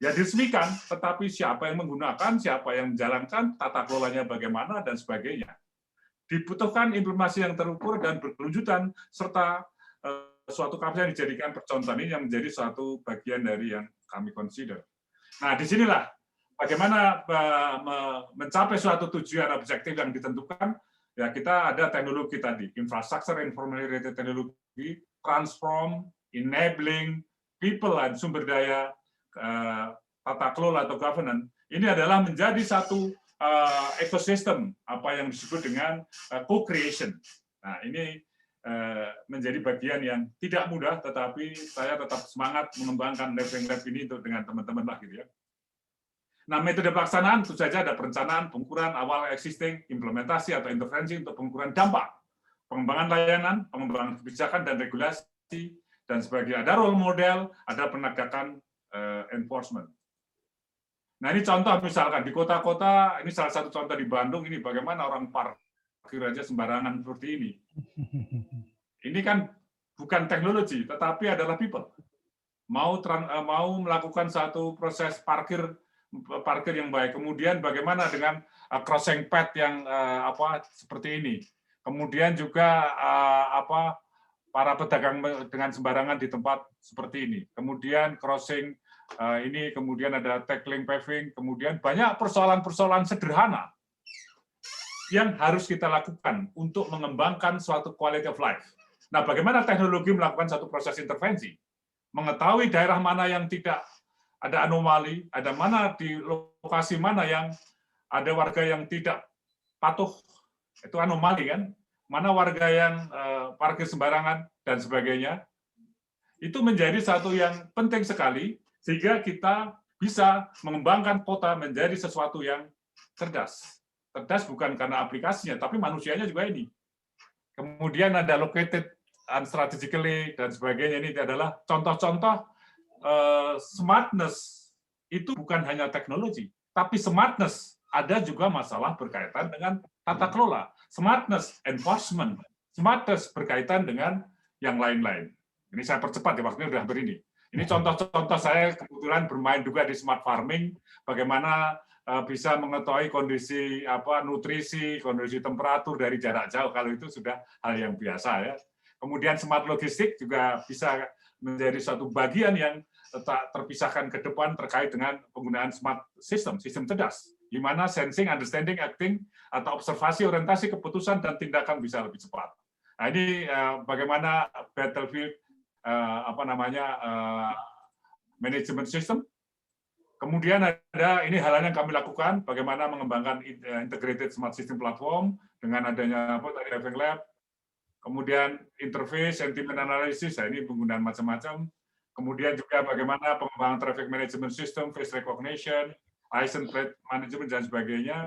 Ya diresmikan, tetapi siapa yang menggunakan, siapa yang menjalankan, tata kelolanya bagaimana, dan sebagainya. Dibutuhkan implementasi yang terukur dan berkelanjutan, serta suatu kampus yang dijadikan percontohan ini yang menjadi suatu bagian dari yang kami consider. Nah, disinilah bagaimana mencapai suatu tujuan objektif yang ditentukan. Ya, kita ada teknologi tadi, infrastructure information related teknologi, transform, enabling, people dan sumber daya, tata kelola atau governance. Ini adalah menjadi satu ekosistem apa yang disebut dengan co-creation. Nah, ini menjadi bagian yang tidak mudah, tetapi saya tetap semangat mengembangkan Living Lab ini untuk dengan teman-teman lah gitu ya. Nah, metode pelaksanaan itu saja ada perencanaan, pengukuran awal existing, implementasi atau intervensi untuk pengukuran dampak, pengembangan layanan, pengembangan kebijakan dan regulasi dan sebagainya. Ada role model, ada penegakan enforcement. Nah, ini contoh misalkan di kota-kota, ini salah satu contoh di Bandung ini bagaimana orang parkir aja sembarangan seperti ini. Ini kan bukan teknologi, tetapi adalah people. Mau melakukan satu proses parkir yang baik. Kemudian bagaimana dengan crossing path yang seperti ini. Kemudian juga para pedagang dengan sembarangan di tempat seperti ini. Kemudian crossing ini, kemudian ada tackling paving, kemudian banyak persoalan-persoalan sederhana yang harus kita lakukan untuk mengembangkan suatu quality of life. Nah, bagaimana teknologi melakukan satu proses intervensi? Mengetahui daerah mana yang tidak ada anomali, ada mana di lokasi mana yang ada warga yang tidak patuh, itu anomali kan? Mana warga yang parkir sembarangan, dan sebagainya. Itu menjadi satu yang penting sekali, sehingga kita bisa mengembangkan kota menjadi sesuatu yang cerdas. Cerdas bukan karena aplikasinya, tapi manusianya juga ini. Kemudian ada located strategically dan sebagainya. Ini adalah contoh-contoh smartness itu bukan hanya teknologi, tapi smartness ada juga masalah berkaitan dengan tata kelola, smartness enforcement, smartness berkaitan dengan yang lain-lain. Ini saya percepat ya, waktunya sudah hampir ini. Ini contoh-contoh saya kebetulan bermain juga di smart farming, bagaimana bisa mengetahui kondisi nutrisi, kondisi temperatur dari jarak jauh. Kalau itu sudah hal yang biasa ya. Kemudian smart logistik juga bisa menjadi suatu bagian yang tak terpisahkan ke depan terkait dengan penggunaan smart system, sistem cerdas, di mana sensing, understanding, acting, atau observasi, orientasi, keputusan, dan tindakan bisa lebih cepat. Nah, ini bagaimana battlefield management system Kemudian ada ini hal yang kami lakukan, bagaimana mengembangkan integrated smart system platform dengan adanya driving lab, kemudian interface, sentiment analysis, ini penggunaan macam-macam. Kemudian juga bagaimana pengembangan traffic management system, face recognition, license plate management dan sebagainya.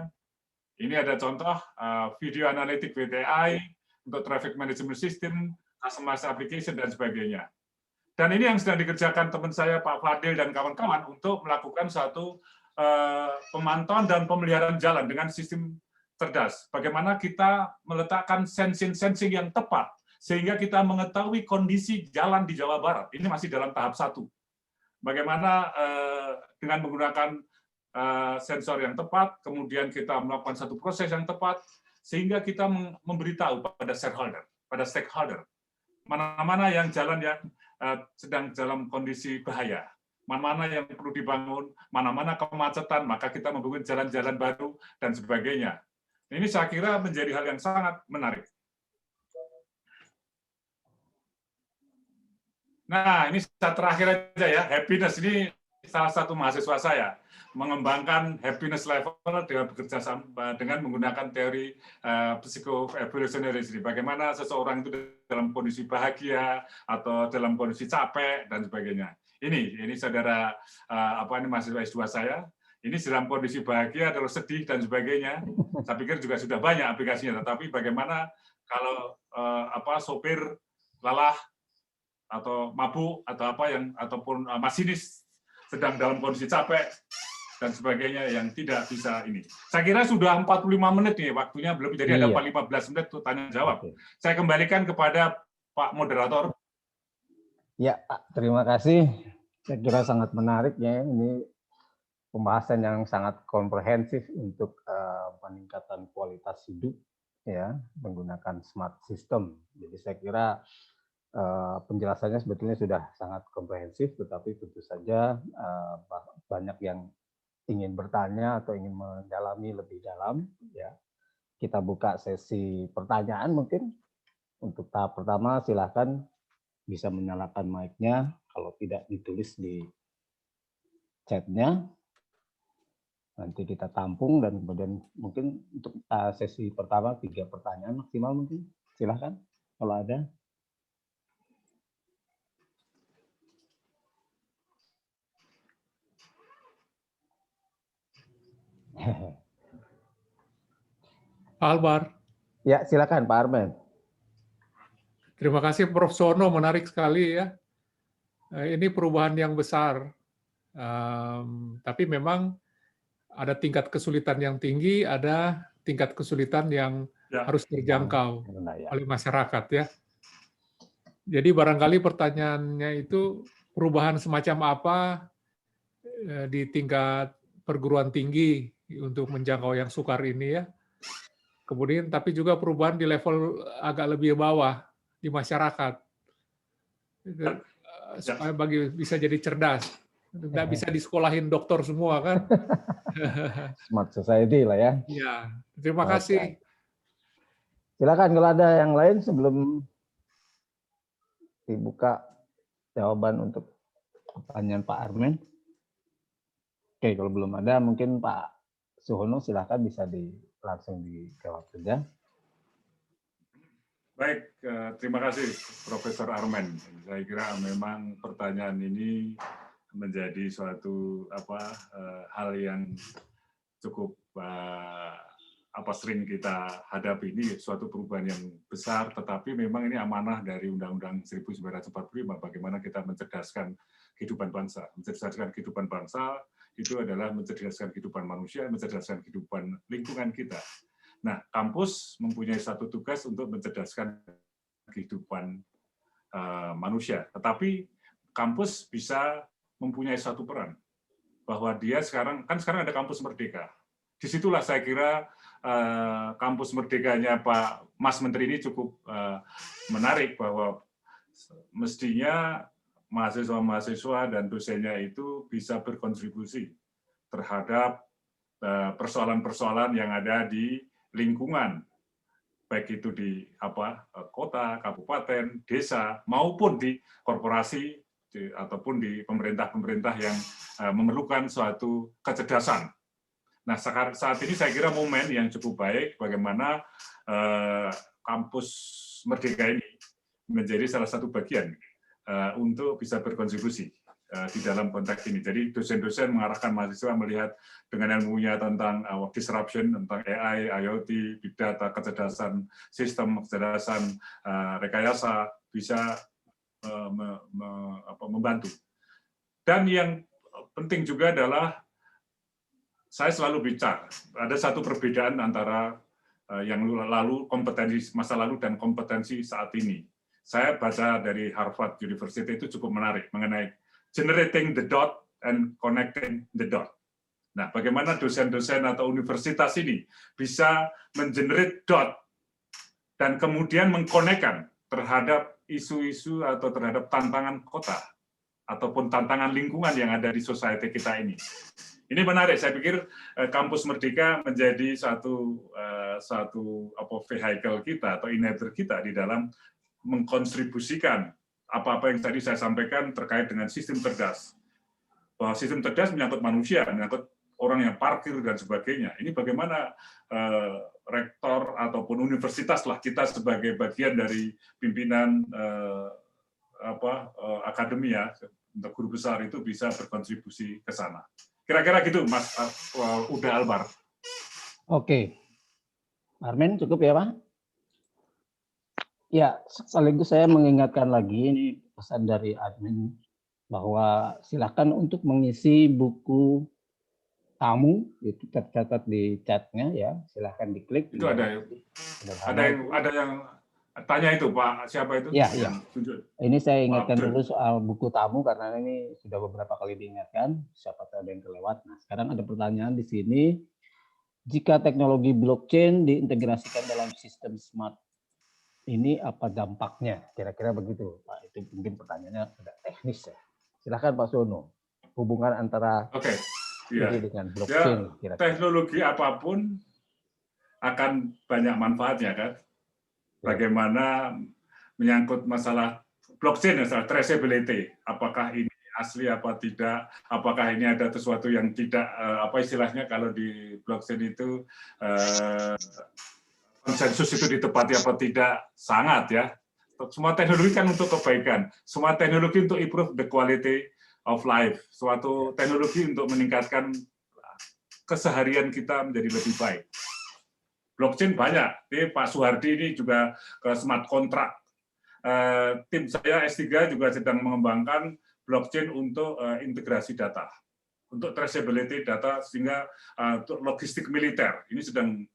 Ini ada contoh video analytic VTI untuk traffic management system, customized application dan sebagainya. Dan ini yang sedang dikerjakan teman saya Pak Fadil dan kawan-kawan untuk melakukan satu pemantauan dan pemeliharaan jalan dengan sistem cerdas. Bagaimana kita meletakkan sensing yang tepat sehingga kita mengetahui kondisi jalan di Jawa Barat. Ini masih dalam tahap 1. Bagaimana dengan menggunakan sensor yang tepat, kemudian kita melakukan satu proses yang tepat sehingga kita memberitahu pada stakeholder, mana-mana yang jalan yang sedang dalam kondisi bahaya, mana-mana yang perlu dibangun, mana-mana kemacetan, maka kita membangun jalan-jalan baru, dan sebagainya. Ini saya kira menjadi hal yang sangat menarik. Nah, ini saya terakhir aja ya, happiness ini salah satu mahasiswa saya, mengembangkan happiness level dengan bekerja sama dengan menggunakan teori psycho-evolutionary. Bagaimana seseorang itu dalam kondisi bahagia atau dalam kondisi capek dan sebagainya. Ini saudara ini mahasiswa S2 saya. Ini dalam kondisi bahagia, terus sedih dan sebagainya. Saya pikir juga sudah banyak aplikasinya. Tetapi bagaimana kalau sopir lelah atau mabuk atau ataupun masinis sedang dalam kondisi capek dan sebagainya yang tidak bisa ini. Saya kira sudah 45 menit nih waktunya, belum jadi ada 15 menit untuk tanya jawab. Saya kembalikan kepada Pak Moderator. Ya, Pak, terima kasih. Saya kira sangat menarik ya, ini pembahasan yang sangat komprehensif untuk peningkatan kualitas hidup ya menggunakan smart system. Jadi saya kira penjelasannya sebetulnya sudah sangat komprehensif, tetapi tentu saja banyak yang ingin bertanya atau ingin mendalami lebih dalam, ya. Kita buka sesi pertanyaan mungkin. Untuk tahap pertama silakan bisa menyalakan mic-nya, kalau tidak ditulis di chat-nya. Nanti kita tampung dan kemudian mungkin untuk sesi pertama 3 pertanyaan maksimal mungkin. Silakan kalau ada. Pak Albar. Ya, silakan Pak Armen. Terima kasih Prof. Sono, menarik sekali ya. Ini perubahan yang besar. Tapi memang ada tingkat kesulitan yang tinggi, ada tingkat kesulitan yang harus terjangkau oleh masyarakat ya. Jadi barangkali pertanyaannya itu perubahan semacam apa di tingkat perguruan tinggi untuk menjangkau yang sukar ini ya. Kemudian tapi juga perubahan di level agak lebih bawah di masyarakat. Supaya bisa jadi cerdas. Nggak bisa disekolahin dokter semua kan. Smart society lah ya. Iya, terima kasih. Silakan kalau ada yang lain sebelum dibuka jawaban untuk pertanyaan Pak Armen. Oke, kalau belum ada mungkin Pak Suhono silakan bisa langsung dijawab saja. Baik, terima kasih Profesor Armen. Saya kira memang pertanyaan ini menjadi suatu hal yang cukup sering kita hadapi. Ini suatu perubahan yang besar, tetapi memang ini amanah dari Undang-Undang 1945 bagaimana kita mencerdaskan kehidupan bangsa. Mencerdaskan kehidupan bangsa itu adalah mencerdaskan kehidupan manusia, mencerdaskan kehidupan lingkungan kita. Nah, kampus mempunyai satu tugas untuk mencerdaskan kehidupan manusia. Tetapi kampus bisa mempunyai satu peran bahwa dia sekarang ada kampus Merdeka. Disitulah saya kira kampus Merdekanya Pak Mas Menteri ini cukup menarik bahwa mestinya mahasiswa-mahasiswa dan dosennya itu bisa berkontribusi terhadap persoalan-persoalan yang ada di lingkungan, baik itu di kota, kabupaten, desa, maupun di korporasi ataupun di pemerintah-pemerintah yang memerlukan suatu kecerdasan. Nah, saat ini saya kira momen yang cukup baik bagaimana kampus Merdeka ini menjadi salah satu bagian untuk bisa berkontribusi di dalam konteks ini. Jadi dosen-dosen mengarahkan mahasiswa melihat dengan ilmunya tentang disruption, tentang AI, IoT, big data, kecerdasan sistem, kecerdasan rekayasa bisa membantu. Dan yang penting juga adalah saya selalu bicara, ada satu perbedaan antara yang lalu, kompetensi masa lalu dan kompetensi saat ini. Saya baca dari Harvard University itu cukup menarik mengenai generating the dot and connecting the dot. Nah, bagaimana dosen-dosen atau universitas ini bisa mengenerate dot dan kemudian mengkonekkan terhadap isu-isu atau terhadap tantangan kota ataupun tantangan lingkungan yang ada di society kita ini. Ini menarik. Saya pikir kampus Merdeka menjadi satu vehicle kita atau enabler kita di dalam mengkontribusikan apa-apa yang tadi saya sampaikan terkait dengan sistem cerdas. Bahwa sistem cerdas menyangkut manusia, menyangkut orang yang parkir dan sebagainya. Ini bagaimana rektor ataupun universitas lah kita sebagai bagian dari pimpinan akademi ya, untuk guru besar itu bisa berkontribusi ke sana. Kira-kira gitu, Mas Uda Albar. Oke. Armen, cukup ya, Pak? Ya, sekaligus saya mengingatkan lagi, ini pesan dari admin, bahwa silakan untuk mengisi buku tamu, itu tercatat di chatnya ya, silakan diklik. Itu ada yang tanya itu, Pak, siapa itu? Ya, ya. Ini saya ingatkan dulu Abdul. soal buku tamu karena ini sudah beberapa kali diingatkan, siapa tahu ada yang kelewat. Nah, sekarang ada pertanyaan di sini. Jika teknologi blockchain diintegrasikan dalam sistem smart, ini apa dampaknya? Kira-kira begitu, Pak. Itu mungkin pertanyaannya agak teknis ya. Silakan Pak Suwono. Hubungan antara ini dengan blockchain. Ya, teknologi apapun akan banyak manfaatnya kan. Bagaimana menyangkut masalah blockchain, masalah traceability, apakah ini asli apa tidak, apakah ini ada sesuatu yang tidak, apa istilahnya kalau di blockchain itu konsensus itu ditepati apa tidak, sangat ya. Semua teknologi kan untuk kebaikan, semua teknologi untuk improve the quality of life, suatu teknologi untuk meningkatkan keseharian kita menjadi lebih baik. Blockchain banyak. Pak Suhardi ini juga ke smart contract. Tim saya S3 juga sedang mengembangkan blockchain untuk integrasi data, untuk traceability data, sehingga untuk logistik militer. Ini sedang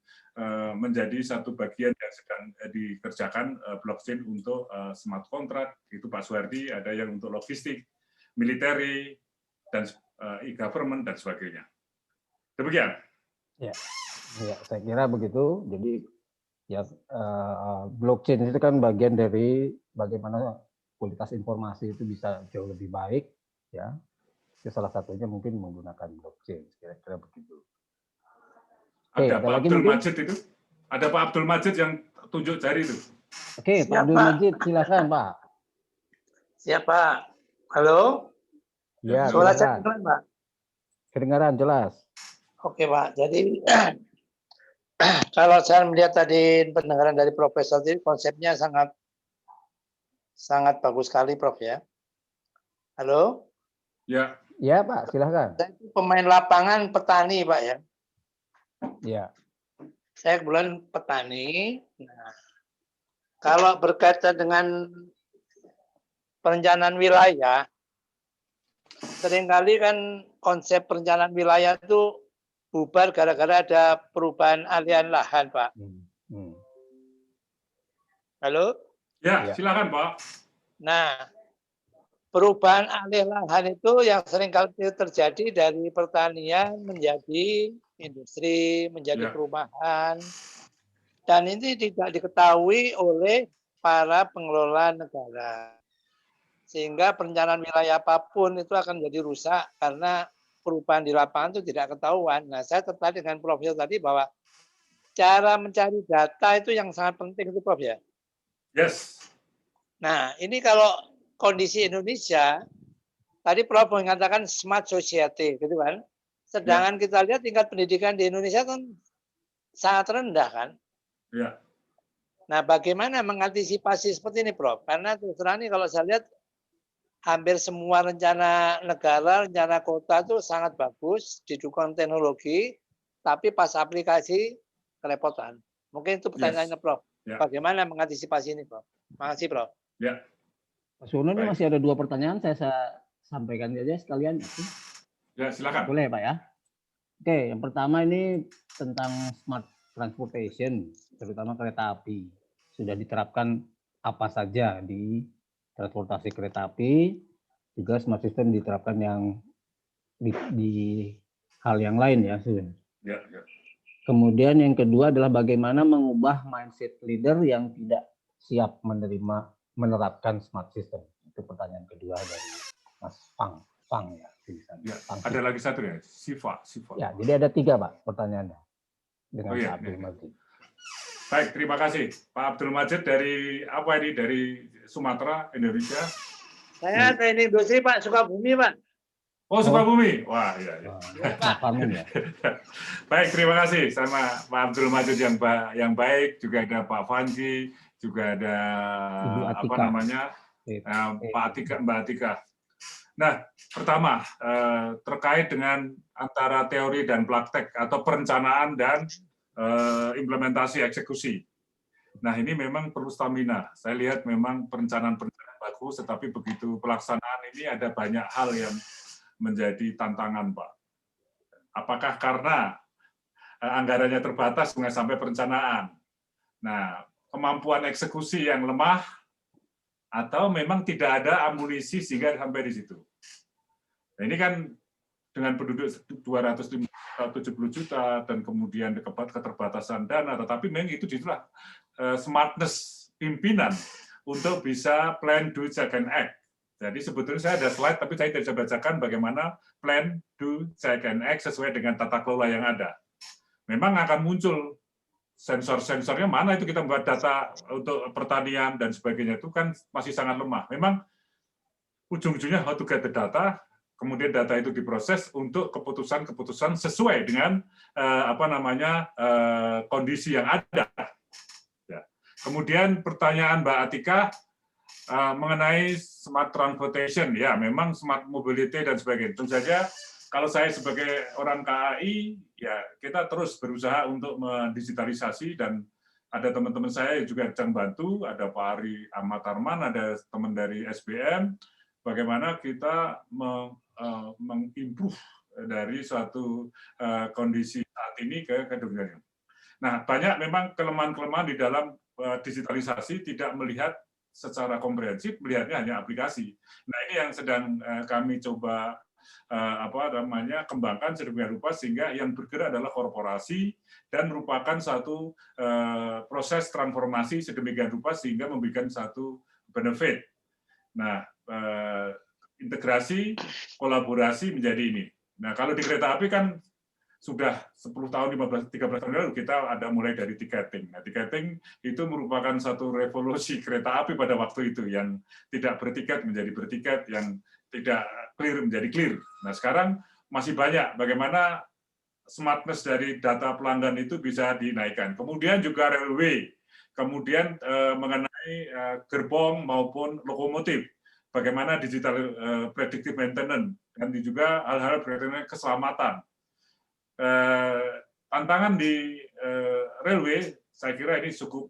menjadi satu bagian yang sedang dikerjakan blockchain untuk smart contract. Itu Pak Suhardi, ada yang untuk logistik, military, dan e-government, dan sebagainya. Demikian. Ya. Ya, saya kira begitu. Jadi ya blockchain itu kan bagian dari bagaimana kualitas informasi itu bisa jauh lebih baik, ya. Itu salah satunya mungkin menggunakan blockchain, kira-kira begitu. Ada Pak Abdul Majid itu? Ada Pak Abdul Majid yang tunjuk jari itu. Oke, Pak Abdul Majid, silakan Pak. Siapa? Halo? Ya, suara saya kedengaran, Pak? Kedengaran jelas. Oke, Pak. Jadi kalau saya melihat tadi pendengaran dari Profesor tadi, konsepnya sangat bagus sekali, Prof ya. Halo? Ya. Ya, Pak, silakan. Saya pemain lapangan petani, Pak ya. Ya. Saya kebetulan petani. Nah, kalau berkaitan dengan perencanaan wilayah, seringkali kan konsep perencanaan wilayah itu bubar gara-gara ada perubahan alihan lahan, Pak. Halo? Ya, silakan, Pak. Nah, perubahan alih lahan itu yang seringkali terjadi dari pertanian menjadi industri, menjadi perumahan. Dan ini tidak diketahui oleh para pengelola negara. Sehingga perencanaan wilayah apapun itu akan jadi rusak karena perubahan di lapangan itu tidak ketahuan. Nah, saya tertarik dengan Profesor tadi bahwa cara mencari data itu yang sangat penting itu, Prof ya. Yes. Nah, ini kalau kondisi Indonesia tadi Prof mengatakan smart society, gitu kan? Sedangkan kita lihat tingkat pendidikan di Indonesia kan sangat rendah kan? Ya. Nah, bagaimana mengantisipasi seperti ini, Prof? Karena terus terang ini kalau saya lihat hampir semua rencana negara, rencana kota itu sangat bagus, didukung teknologi, tapi pas aplikasi kerepotan. Mungkin itu pertanyaannya, Prof. Ya. Bagaimana mengantisipasi ini, Prof? Makasih, Prof. Ya. Pak Suwono, ini Baik. masih ada 2 pertanyaan, saya sampaikan saja sekalian. Ya, silakan. Boleh Pak ya? Oke, yang pertama ini tentang smart transportation, terutama kereta api. Sudah diterapkan apa saja di transportasi kereta api, juga smart system diterapkan yang di hal yang lain ya. Ya, ya. Kemudian yang kedua adalah bagaimana mengubah mindset leader yang tidak siap menerapkan smart system. Itu pertanyaan kedua dari Mas Pang ya. Ya, ada lagi satu ya, Siva. Ya, jadi ada 3 Pak pertanyaannya dengan Pak Abdul Majid. Baik, terima kasih Pak Abdul Majid dari apa ini, dari Sumatera, Indonesia. Saya teknik industri Pak, Sukabumi Pak. Oh, Sukabumi. Wah, iya. Ya. Baik, terima kasih sama Pak Abdul Majid yang baik, juga ada Pak Fanji, juga ada apa namanya Mbak Atika. Nah, pertama terkait dengan antara teori dan praktek atau perencanaan dan implementasi eksekusi. Nah, ini memang perlu stamina. Saya lihat memang perencanaan bagus, tetapi begitu pelaksanaan ini ada banyak hal yang menjadi tantangan, Pak. Apakah karena anggarannya terbatas sampai perencanaan? Nah, kemampuan eksekusi yang lemah, atau memang tidak ada amunisi sehingga sampai di situ. Nah, ini kan dengan penduduk 270 juta dan kemudian keterbatasan dana, tetapi memang itu justru smartness pimpinan untuk bisa plan, do, check, and act. Jadi sebetulnya saya ada slide, tapi saya tidak bisa bacakan bagaimana plan, do, check, and act sesuai dengan tata kelola yang ada. Memang akan muncul sensor-sensornya mana itu kita membuat data untuk pertanian dan sebagainya itu kan masih sangat lemah. Memang ujung-ujungnya how to get the data, kemudian data itu diproses untuk keputusan-keputusan sesuai dengan kondisi yang ada. Ya. Kemudian pertanyaan Mbak Atika mengenai smart transportation, ya memang smart mobility dan sebagainya. Tentu saja kalau saya sebagai orang KAI, ya kita terus berusaha untuk mendigitalisasi dan ada teman-teman saya yang juga sedang bantu, ada Pak Ari Ahmad Arman, ada teman dari SBM, bagaimana kita mengimprove dari suatu kondisi saat ini ke dunia. Nah, banyak memang kelemahan-kelemahan di dalam digitalisasi, tidak melihat secara komprehensif, melihatnya hanya aplikasi. Nah, ini yang sedang kami coba kembangkan sedemikian rupa sehingga yang bergerak adalah korporasi dan merupakan satu proses transformasi sedemikian rupa sehingga memberikan satu benefit. Nah, integrasi, kolaborasi menjadi ini. Nah, kalau di kereta api kan sudah 10 tahun, 13 tahun lalu kita ada mulai dari tiketing. Nah, tiketing itu merupakan satu revolusi kereta api pada waktu itu, yang tidak bertiket menjadi bertiket, yang tidak clear menjadi clear. Nah, sekarang masih banyak bagaimana smartness dari data pelanggan itu bisa dinaikkan. Kemudian juga railway, kemudian mengenai gerbong maupun lokomotif, bagaimana digital predictive maintenance, dan juga hal-hal berkaitan dengan keselamatan. Tantangan di railway, saya kira ini cukup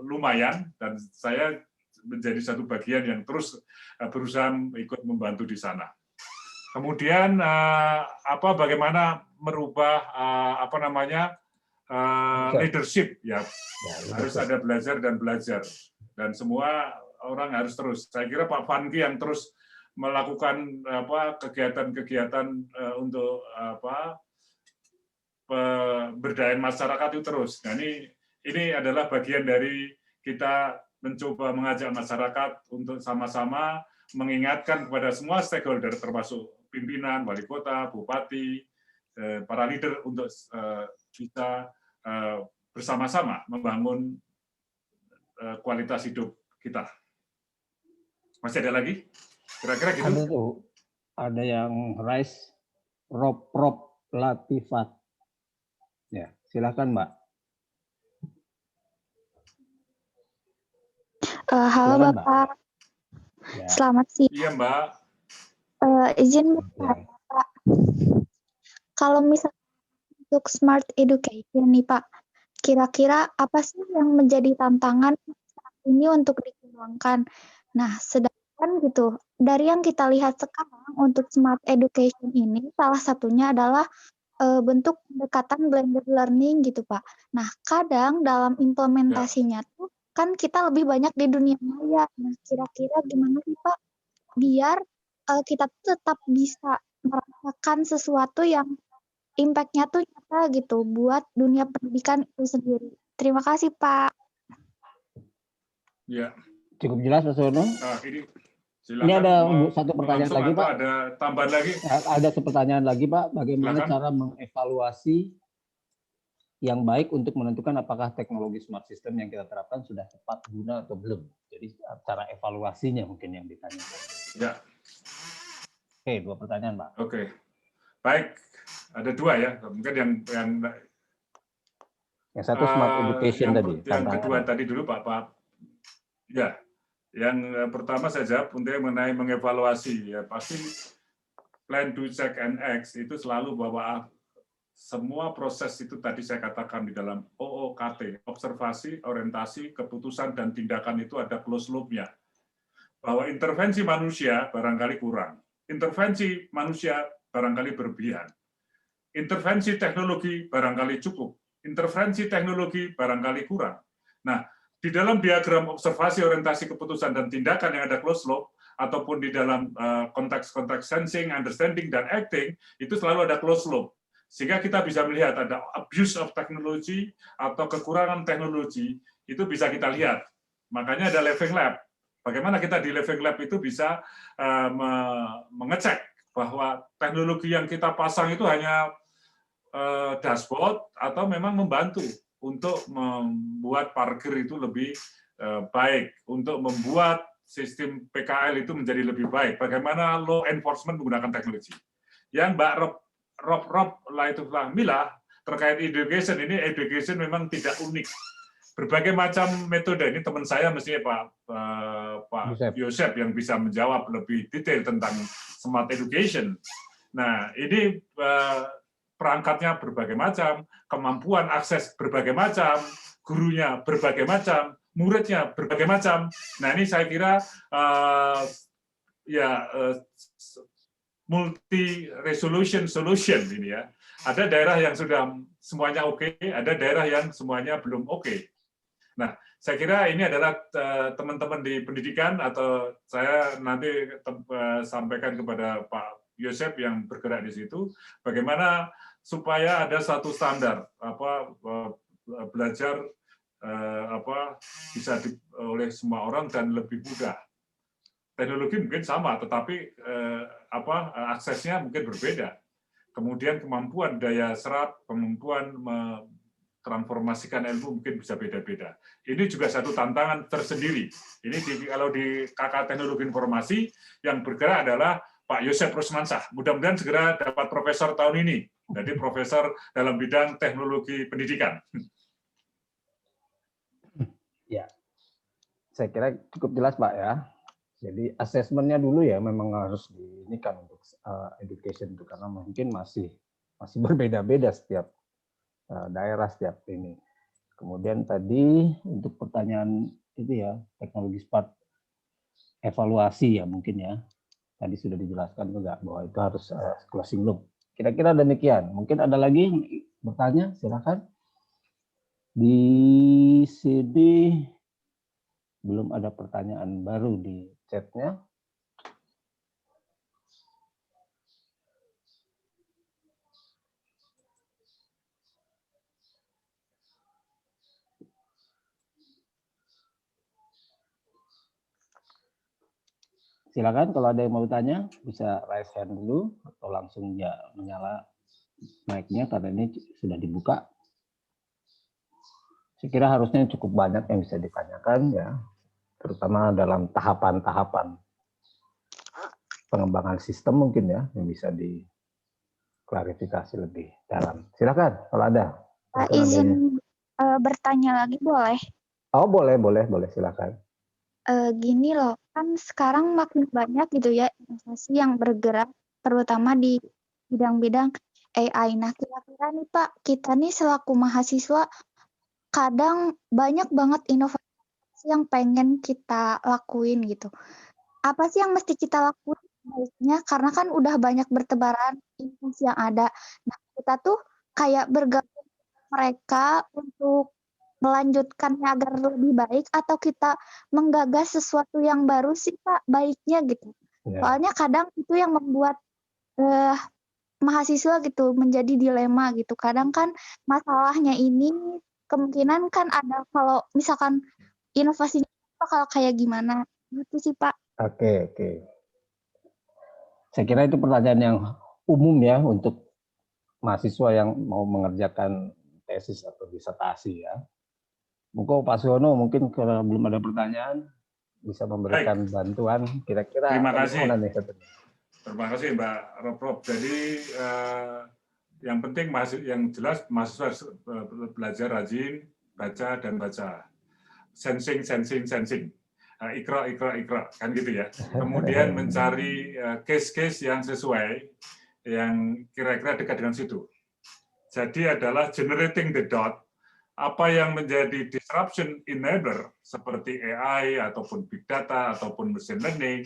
lumayan, dan saya menjadi satu bagian yang terus berusaha ikut membantu di sana. Kemudian bagaimana merubah leadership, ya harus ada belajar dan semua orang harus terus. Saya kira Pak Fanki yang terus melakukan kegiatan-kegiatan untuk pemberdayaan masyarakat itu terus. Nah, ini adalah bagian dari kita mencoba mengajak masyarakat untuk sama-sama mengingatkan kepada semua stakeholder, termasuk pimpinan, wali kota, bupati, para leader untuk bisa bersama-sama membangun kualitas hidup kita. Masih ada lagi? Kira-kira gitu. Ada tuh, ada yang Rise Prop Latifat. Ya, silakan Mbak. Halo Silakan, Mbak. Bapak, Ya, selamat siang. Iya Mbak. Izin ya. Bapak, kalau misalnya untuk smart education nih Pak, kira-kira apa sih yang menjadi tantangan saat ini untuk dikembangkan? Nah, sedangkan gitu, dari yang kita lihat sekarang untuk smart education ini, salah satunya adalah bentuk pendekatan blended learning gitu Pak. Nah, kadang dalam implementasinya tuh kan kita lebih banyak di dunia maya. Nah, kira-kira gimana sih Pak biar kita tuh tetap bisa merasakan sesuatu yang impact-nya tuh nyata gitu buat dunia pendidikan itu sendiri. Terima kasih Pak. Ya. Cukup jelas Mas Sono? Ini silakan. Ini ada satu pertanyaan langsung lagi atau Pak. ada tambahan lagi? Ada pertanyaan lagi Pak. Bagaimana Silakan. cara mengevaluasi yang baik untuk menentukan apakah teknologi smart system yang kita terapkan sudah tepat guna atau belum? Jadi cara evaluasinya mungkin yang ditanyakan. Ya. Oke, 2 pertanyaan Pak. Oke. Baik, ada 2 ya. Mungkin yang satu smart education tadi. Yang kedua tadi dulu Pak. Ya, yang pertama saya jawab untuk mengenai mengevaluasi ya pasti plan, do, check, and act itu selalu bahwa semua proses itu tadi saya katakan di dalam OOKT, observasi, orientasi, keputusan dan tindakan itu ada closed loop-nya. Bahwa intervensi manusia barangkali kurang, intervensi manusia barangkali berlebihan, intervensi teknologi barangkali cukup, intervensi teknologi barangkali kurang. Nah, di dalam diagram observasi, orientasi, keputusan, dan tindakan yang ada closed loop, ataupun di dalam konteks-konteks sensing, understanding, dan acting, itu selalu ada closed loop. Sehingga kita bisa melihat ada abuse of technology atau kekurangan teknologi, itu bisa kita lihat. Makanya ada living lab. Bagaimana kita di living lab itu bisa mengecek bahwa teknologi yang kita pasang itu hanya dashboard atau memang membantu untuk membuat parkir itu lebih baik, untuk membuat sistem PKL itu menjadi lebih baik. Bagaimana law enforcement menggunakan teknologi. Yang Mbak Rob Laitullah Milah terkait education, ini education memang tidak unik. Berbagai macam metode, ini teman saya mestinya Pak Yosep yang bisa menjawab lebih detail tentang smart education. Nah, ini perangkatnya berbagai macam, kemampuan akses berbagai macam, gurunya berbagai macam, muridnya berbagai macam. Nah, ini saya kira multi resolution solution ini ya. Ada daerah yang sudah semuanya oke, ada daerah yang semuanya belum oke. Nah, saya kira ini adalah teman-teman di pendidikan atau saya nanti sampaikan kepada Pak Yosep yang bergerak di situ, bagaimana supaya ada satu standar belajar bisa oleh semua orang dan lebih mudah. Teknologi mungkin sama, tetapi aksesnya mungkin berbeda. Kemudian kemampuan daya serap, kemampuan transformasikan ilmu mungkin bisa beda-beda. Ini juga satu tantangan tersendiri. Ini kalau di KK Teknologi Informasi yang bergerak adalah Pak Yosep Rusmansah. Mudah-mudahan segera dapat profesor tahun ini. Jadi profesor dalam bidang teknologi pendidikan. Ya, saya kira cukup jelas Pak ya. Jadi asesmennya dulu ya memang harus diinikan untuk education itu karena mungkin masih berbeda-beda setiap daerah setiap ini. Kemudian tadi untuk pertanyaan itu ya teknologi smart evaluasi ya mungkin ya tadi sudah dijelaskan juga bahwa itu harus closing loop. Kira-kira demikian. Mungkin ada lagi yang bertanya, silakan. Di sini belum ada pertanyaan baru di chatnya. Silakan kalau ada yang mau tanya bisa raise hand dulu atau langsung ya menyala mic-nya karena ini sudah dibuka. Saya kira harusnya cukup banyak yang bisa ditanyakan ya, terutama dalam tahapan-tahapan pengembangan sistem mungkin ya yang bisa diklarifikasi lebih dalam. Silakan kalau ada. Izin bertanya lagi boleh? Oh boleh silakan. Gini loh, kan sekarang makin banyak gitu ya investasi yang bergerak, terutama di bidang-bidang AI. Nah, kira-kira nih Pak, kita nih selaku mahasiswa kadang banyak banget inovasi yang pengen kita lakuin gitu. Apa sih yang mesti kita lakuin baiknya? Karena kan udah banyak bertebaran inovasi yang ada. Nah, kita tuh kayak bergabung mereka untuk melanjutkannya agar lebih baik atau kita menggagas sesuatu yang baru sih Pak baiknya gitu. Ya. Soalnya kadang itu yang membuat mahasiswa gitu menjadi dilema gitu. Kadang kan masalahnya ini kemungkinan kan ada kalau misalkan inovasinya bakal kayak gimana gitu sih Pak. Oke. Saya kira itu pertanyaan yang umum ya untuk mahasiswa yang mau mengerjakan tesis atau disertasi ya. Mungkin Pak Suwono mungkin kalau belum ada pertanyaan bisa memberikan bantuan kira-kira. Terima kasih. Terima kasih Mbak Rob. Jadi yang penting yang jelas mahasiswa belajar rajin baca dan baca. Sensing. Ikra kan gitu ya. Kemudian mencari case-case yang sesuai, yang kira-kira dekat dengan situ. Jadi adalah generating the dot, apa yang menjadi disruption enabler seperti AI ataupun big data ataupun machine learning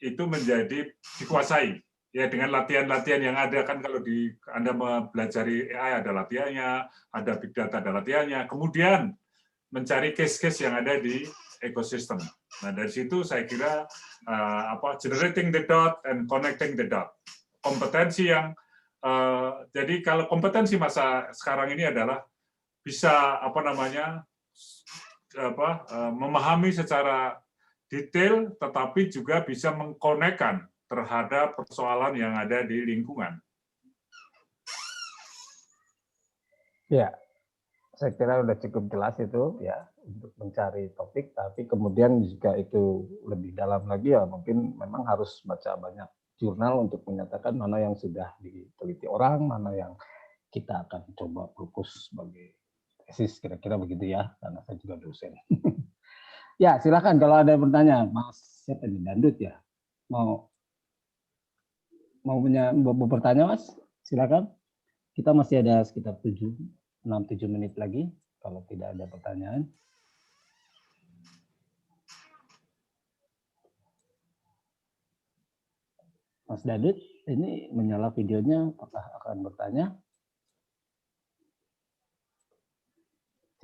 itu menjadi dikuasai ya dengan latihan-latihan yang ada kan. Kalau Anda mempelajari AI ada latihannya, ada big data ada latihannya, kemudian mencari case-case yang ada di ekosistem. Nah, dari situ saya kira generating the dot and connecting the dot. Kompetensi yang jadi kalau kompetensi masa sekarang ini adalah bisa memahami secara detail tetapi juga bisa mengkonekkan terhadap persoalan yang ada di lingkungan. Ya. Saya kira udah cukup jelas itu ya untuk mencari topik, tapi kemudian jika itu lebih dalam lagi ya mungkin memang harus baca banyak jurnal untuk menyatakan mana yang sudah diteliti orang, mana yang kita akan coba fokus sebagai tesis, kira-kira begitu ya, karena saya juga dosen. Ya silakan kalau ada pertanyaan, Mas siapa ini Dandut ya, mau bertanya Mas, silakan. Kita masih ada sekitar 6-7 menit lagi kalau tidak ada pertanyaan. Mas Dadut, ini menyala videonya, apakah akan bertanya?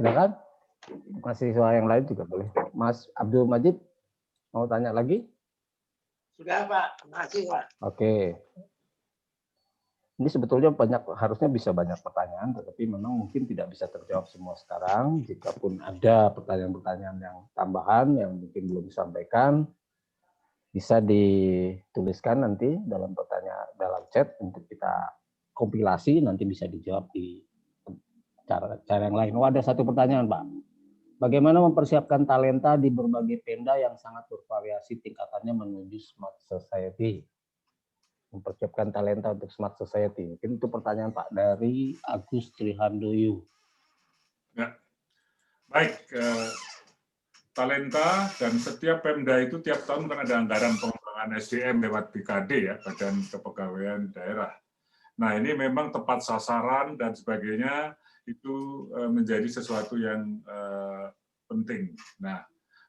Silakan. Mahasiswa yang lain juga boleh. Mas Abdul Majid, mau tanya lagi? Sudah Pak, terima kasih Pak. Oke. Ini sebetulnya harusnya bisa banyak pertanyaan, tetapi memang mungkin tidak bisa terjawab semua sekarang. Jikapun ada pertanyaan-pertanyaan yang tambahan yang mungkin belum disampaikan, bisa dituliskan nanti dalam chat untuk kita kompilasi, nanti bisa dijawab di cara yang lain. Ada satu pertanyaan Pak. Bagaimana mempersiapkan talenta di berbagai Pemda yang sangat bervariasi tingkatannya menuju smart society? Mempersiapkan talenta untuk smart society. Mungkin itu pertanyaan Pak dari Agus Trihandoyo. Ya. Baik, talenta dan setiap Pemda itu tiap tahun kan ada anggaran pengembangan SDM lewat BKD ya, Badan Kepegawaian Daerah. Nah ini memang tepat sasaran dan sebagainya itu menjadi sesuatu yang penting. Nah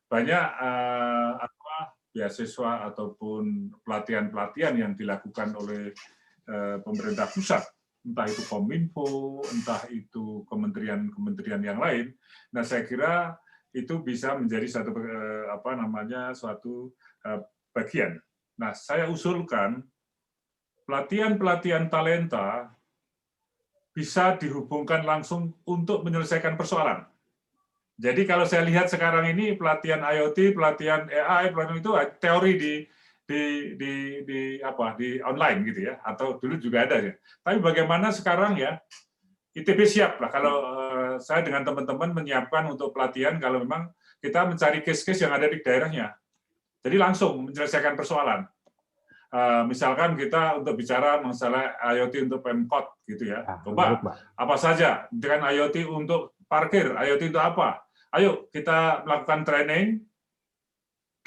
banyak beasiswa ataupun pelatihan-pelatihan yang dilakukan oleh pemerintah pusat, entah itu Kominfo, entah itu kementerian-kementerian yang lain. Nah, saya kira itu bisa menjadi suatu bagian. Nah, saya usulkan pelatihan-pelatihan talenta bisa dihubungkan langsung untuk menyelesaikan persoalan. Jadi kalau saya lihat sekarang ini pelatihan IoT, pelatihan AI, pelatihan itu teori di online gitu ya, atau dulu juga ada ya. Tapi bagaimana sekarang ya ITB siap lah kalau saya dengan teman-teman menyiapkan untuk pelatihan kalau memang kita mencari case-case yang ada di daerahnya. Jadi langsung menyelesaikan persoalan. Misalkan kita untuk bicara masalah IoT untuk Pemkot gitu ya. Nah, Coba menarik, Pak. apa saja dengan IoT untuk parkir, IoT untuk apa? Ayo kita melakukan training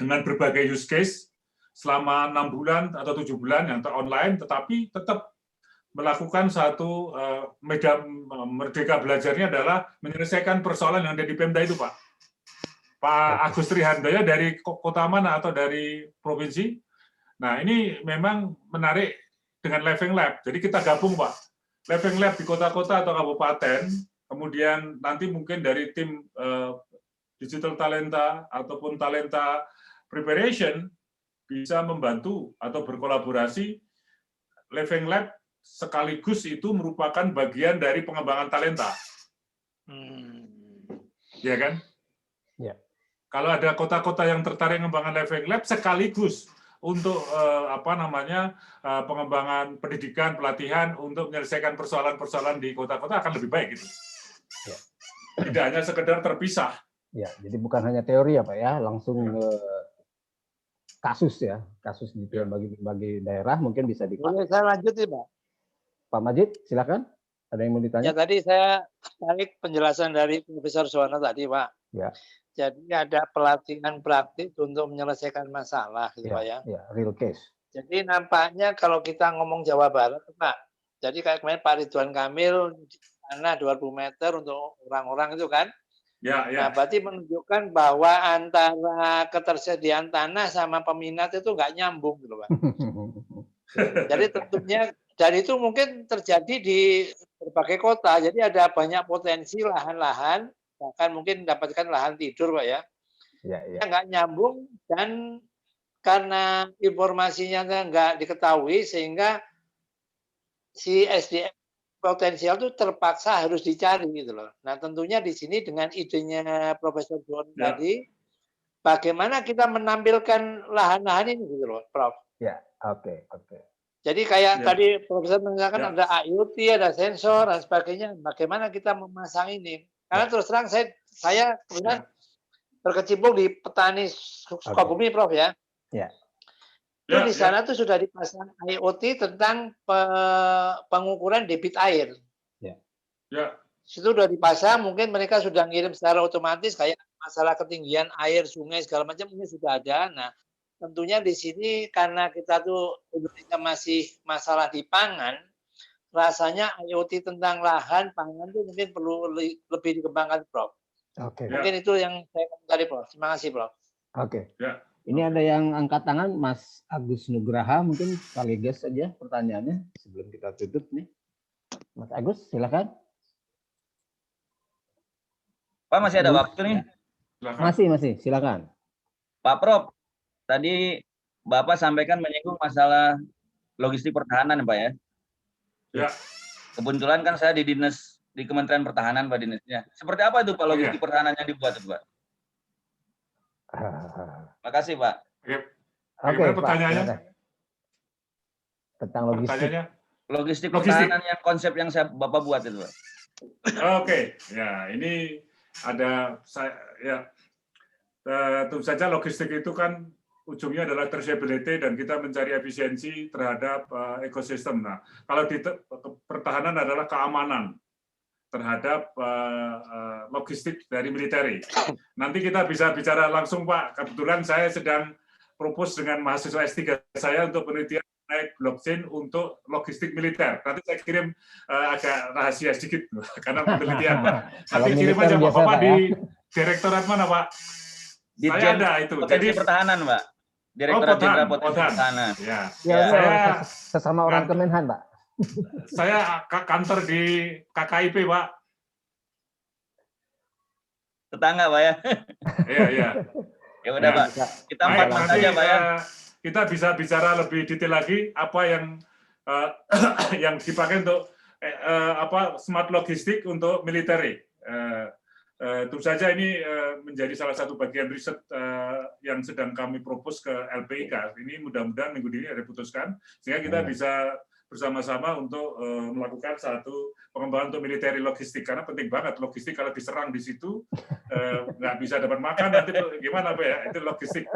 dengan berbagai use case selama 6 bulan atau 7 bulan yang online, tetapi tetap melakukan satu medan merdeka belajarnya adalah menyelesaikan persoalan yang ada di Pemda itu, Pak. Pak Agus Trihandoyo dari kota mana atau dari provinsi? Nah, ini memang menarik dengan Living Lab. Jadi kita gabung, Pak. Living Lab di kota-kota atau kabupaten, kemudian nanti mungkin dari tim digital talenta ataupun talenta preparation bisa membantu atau berkolaborasi. Living Lab sekaligus itu merupakan bagian dari pengembangan talenta. Ya kan? Ya. Kalau ada kota-kota yang tertarik mengembangkan Living Lab sekaligus untuk pengembangan pendidikan, pelatihan untuk menyelesaikan persoalan-persoalan di kota-kota akan lebih baik gitu. Ya. Tidak hanya sekedar terpisah. Ya, jadi bukan hanya teori ya Pak ya, langsung kasus ya, kasus di bagi daerah mungkin bisa Boleh saya lanjut ya, Pak? Pak Majid, silakan. Ada yang mau ditanya? Ya, tadi saya tarik penjelasan dari Profesor Suwarno tadi, Pak. Ya. Jadi ada pelatihan praktik untuk menyelesaikan masalah, gitu, Pak ya. Ya, real case. Jadi nampaknya kalau kita ngomong Jawa Barat, Pak. Jadi kayak kemarin Pak Ridwan Kamil di sana 20 meter untuk orang-orang itu kan. Ya, ya. Nah, berarti menunjukkan bahwa antara ketersediaan tanah sama peminat itu nggak nyambung, gitu, Pak. Jadi tentunya, dan itu mungkin terjadi di berbagai kota. Jadi ada banyak potensi lahan-lahan, bahkan mungkin mendapatkan lahan tidur, Pak ya. Ya, ya. Nggak nyambung, dan karena informasinya nggak diketahui, sehingga si SDM potensial itu terpaksa harus dicari gitu loh. Nah tentunya di sini dengan idenya Profesor John tadi, bagaimana kita menampilkan lahan-lahan ini gitu loh, Prof. Ya, oke. Jadi kayak tadi Profesor mengatakan ada IoT, ada sensor dan sebagainya. Bagaimana kita memasang ini? Karena terus terang saya kemudian berkecimpung di petani Sukabumi, Prof ya. Ya. Itu di sana tuh sudah dipasang IoT tentang pengukuran debit air. Ya. Situ sudah dipasang, mungkin mereka sudah ngirim secara otomatis kayak masalah ketinggian air, sungai segala macam ini sudah ada. Nah, tentunya di sini karena kita tuh Indonesia masih masalah di pangan, rasanya IoT tentang lahan pangan itu mungkin perlu lebih dikembangkan, Prof. Oke. Mungkin itu yang saya komentari, Prof. Terima kasih, Prof. Oke. Ya. Ini ada yang angkat tangan, Mas Agus Nugraha, mungkin sekaligus saja pertanyaannya sebelum kita tutup nih. Mas Agus, silakan. Pak, masih ada waktu nih? Silakan. Masih, silakan. Pak Prof, tadi Bapak sampaikan menyinggung masalah logistik pertahanan, Pak ya? Ya. Kebetulan kan saya di dinas di Kementerian Pertahanan, Pak, dinasnya. Seperti apa itu Pak logistik pertahanan yang dibuat, Pak? Makasih, Pak. Oke, pertanyaannya? Pak, tentang logistik. Logistik pertahanan yang konsep yang Bapak buat itu, Pak. Oke, ya ini ada tentu saja logistik itu kan ujungnya adalah traceability dan kita mencari efisiensi terhadap ekosistem. Nah, kalau di pertahanan adalah keamanan terhadap logistik dari militer. Nanti kita bisa bicara langsung, Pak. Kebetulan saya sedang propose dengan mahasiswa S3 saya untuk penelitian naik blockchain untuk logistik militer. Nanti saya kirim agak rahasia sedikit karena penelitian, Pak. Nanti kirim aja Bapak di direktorat mana, Pak? Saya ada itu. Jadi pertahanan, Pak. Direktorat Jenderal Potensi Pertahanan. Ya, saya sesama orang Kemenhan, Pak. Saya kantor di KKIP, Pak. Tetangga, Pak ya. Iya. Ya udah, Pak. Kita empat saja, Pak ya. Kita bisa bicara lebih detail lagi apa yang dipakai untuk smart logistik untuk militer. Tentu saja ini menjadi salah satu bagian riset yang sedang kami propose ke LPIK. Ini mudah-mudahan minggu ini ada diputuskan sehingga kita bisa bersama-sama untuk melakukan satu pengembangan untuk militer logistik, karena penting banget logistik. Kalau diserang di situ nggak bisa dapat makan, nanti gimana Pak ya? Itu logistik,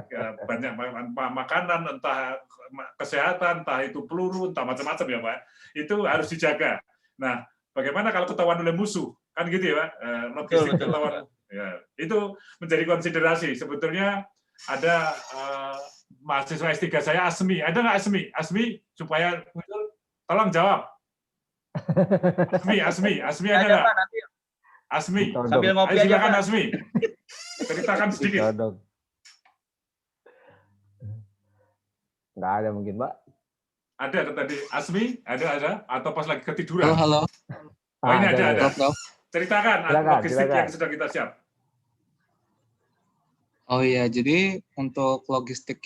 banyak makanan, entah kesehatan, entah itu peluru, entah macam-macam ya Pak. Itu harus dijaga. Nah, bagaimana kalau ketahuan oleh musuh? Kan gitu ya Pak, logistik Betul. ketahuan. Ya, itu menjadi konsiderasi. Sebetulnya ada mahasiswa S3 saya Asmi, ada nggak Asmi? Asmi supaya muncul, tolong jawab. Asmi ada nggak? Nanti Asmi, sambil ngopi aja silakan Pak. Asmi, ceritakan sedikit. Nggak ada mungkin, Pak. Ada tadi Asmi, ada atau pas lagi ketiduran? Halo. Oh ini ada. Prof. Ceritakan logistik yang sedang kita siap. Oh iya, jadi untuk logistik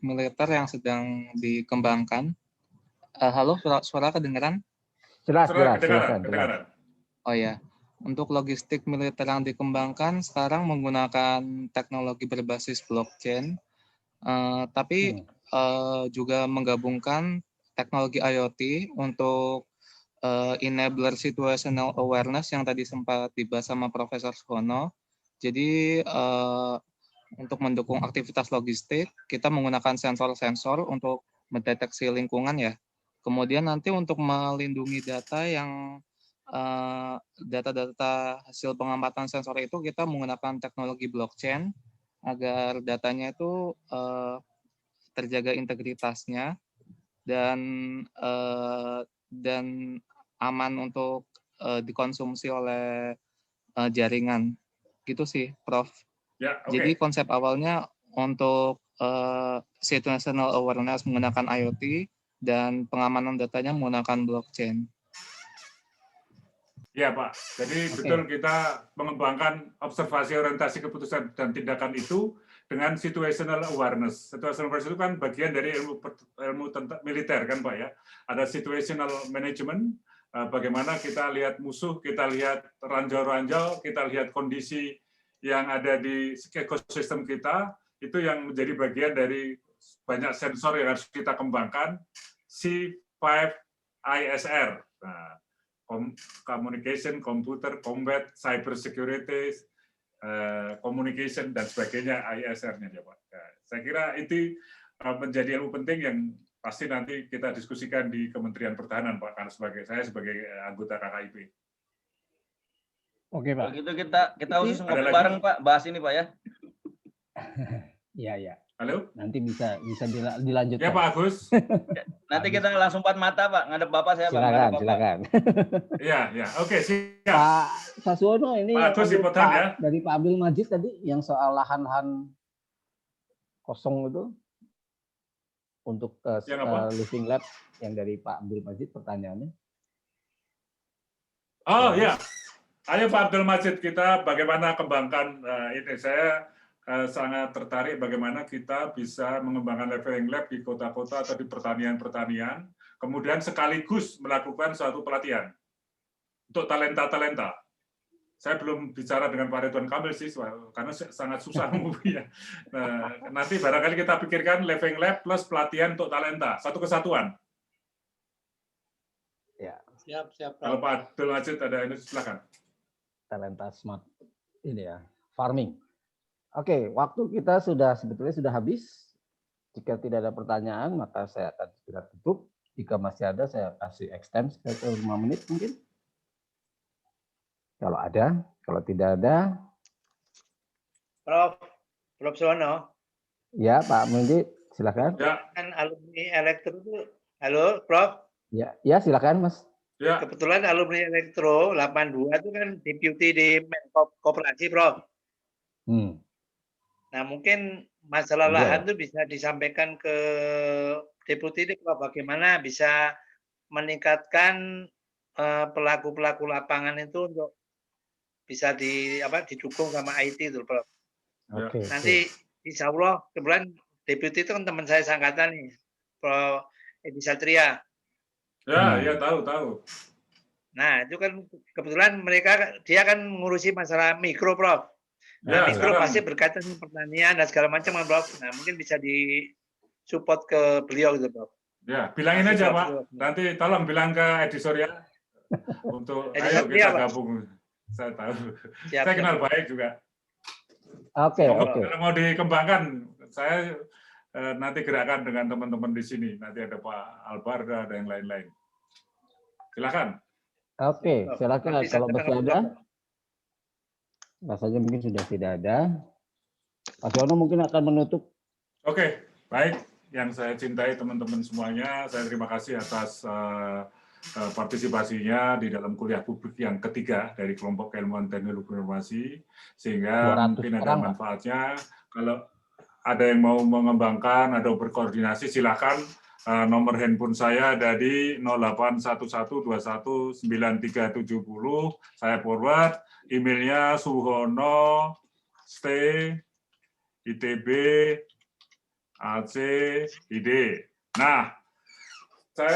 militer yang sedang dikembangkan. Halo, suara kedengaran? Jelas. Kedengaran. Oh ya, untuk logistik militer yang dikembangkan sekarang menggunakan teknologi berbasis blockchain, tapi juga menggabungkan teknologi IoT untuk enabler situational awareness yang tadi sempat dibahas sama Profesor Suwono. Jadi untuk mendukung aktivitas logistik, kita menggunakan sensor-sensor untuk mendeteksi lingkungan ya. Kemudian nanti untuk melindungi data yang data-data hasil pengamatan sensor itu kita menggunakan teknologi blockchain agar datanya itu terjaga integritasnya dan aman untuk dikonsumsi oleh jaringan. Gitu sih, Prof. Ya, Jadi konsep awalnya untuk situational awareness menggunakan IoT dan pengamanan datanya menggunakan blockchain. Ya Pak, jadi betul kita mengembangkan observasi orientasi keputusan dan tindakan itu dengan situational awareness. Situational awareness itu kan bagian dari ilmu militer kan Pak ya. Ada situational management, bagaimana kita lihat musuh, kita lihat ranjau-ranjau, kita lihat kondisi yang ada di ekosistem kita, itu yang menjadi bagian dari banyak sensor yang harus kita kembangkan, C5ISR. Nah, communication, computer, combat, cyber security, communication, dan sebagainya, ISR-nya ya Pak. Nah, saya kira itu menjadi ilmu penting yang pasti nanti kita diskusikan di Kementerian Pertahanan Pak, karena saya sebagai anggota KKIP. Oke Pak. Begitu kita khusus ngopi bareng Pak, bahas ini Pak ya. Iya. Halo? Nanti bisa dilanjutkan. Ya Pak Agus. Nanti kita langsung empat mata Pak, ngadep Bapak saya Pak. Silakan. Ya. Oke, siap. Pak Saswono ini Pak Agus ikutan ya. Dari Pak Abdul Majid tadi yang soal lahan-lahan kosong itu untuk living lab yang dari Pak Abdul Majid pertanyaannya. Oh ya. Ayo Pak Abdul Majid, kita bagaimana kembangkan ini. Saya sangat tertarik bagaimana kita bisa mengembangkan leveling lab di kota-kota atau di pertanian-pertanian, kemudian sekaligus melakukan suatu pelatihan untuk talenta-talenta. Saya belum bicara dengan Pak Ridwan Kamil sih, karena sangat susah ngomongnya. Nah, nanti barangkali kita pikirkan leveling lab plus pelatihan untuk talenta, satu kesatuan. Ya. Siap. Kalau Pak Abdul Majid ada ini, silakan. Talenta smart ini ya, farming. Oke, waktu kita sebetulnya sudah habis. Jika tidak ada pertanyaan, maka saya akan segera tutup. Jika masih ada, saya kasih extend ke 5 menit mungkin. Kalau ada, kalau tidak ada. Prof Suwono. Ya, Pak Majid, silakan. Ya. Kan alumni elektro itu, halo Prof. Ya, silakan Mas. Ya. Kebetulan alumni elektro 82 itu kan deputi di Menko Koperasi, Prof. Nah, mungkin masalah lahan itu bisa disampaikan ke deputi ini, Prof, bagaimana bisa meningkatkan pelaku-pelaku lapangan itu untuk bisa didukung sama IT itu, Prof. Oke. Nanti insya Allah kebetulan deputi itu kan teman saya seangkatan nih, Prof Edi Satria. Ya, tahu. Nah, itu kan kebetulan dia kan mengurusi masalah mikro, Prof. Nah, mikro pasti berkaitan dengan pertanian dan segala macam, Prof. Nah, mungkin bisa disupport ke beliau gitu, Prof. Ya, bilangin aja Pak. Nanti tolong bilang ke editorial untuk ayo kita gabung. Saya tahu. Saya kenal baik juga. Oke. Kalau mau dikembangkan, saya nanti gerakan dengan teman-teman di sini. Nanti ada Pak Albarda dan yang lain-lain. Silakan. Oke, silakan kalau masih ada. Rasanya mungkin sudah tidak ada. Pak Siono mungkin akan menutup. Oke, baik. Yang saya cintai teman-teman semuanya, saya terima kasih atas partisipasinya di dalam kuliah publik yang ketiga dari kelompok keilmuan teknologi informasi, sehingga mungkin ada manfaatnya. Kalau ada yang mau mengembangkan, ada berkoordinasi, silakan. Nomor handphone saya ada di 0811219370. Saya forward. Emailnya Suhono ITB AC ID. Nah, saya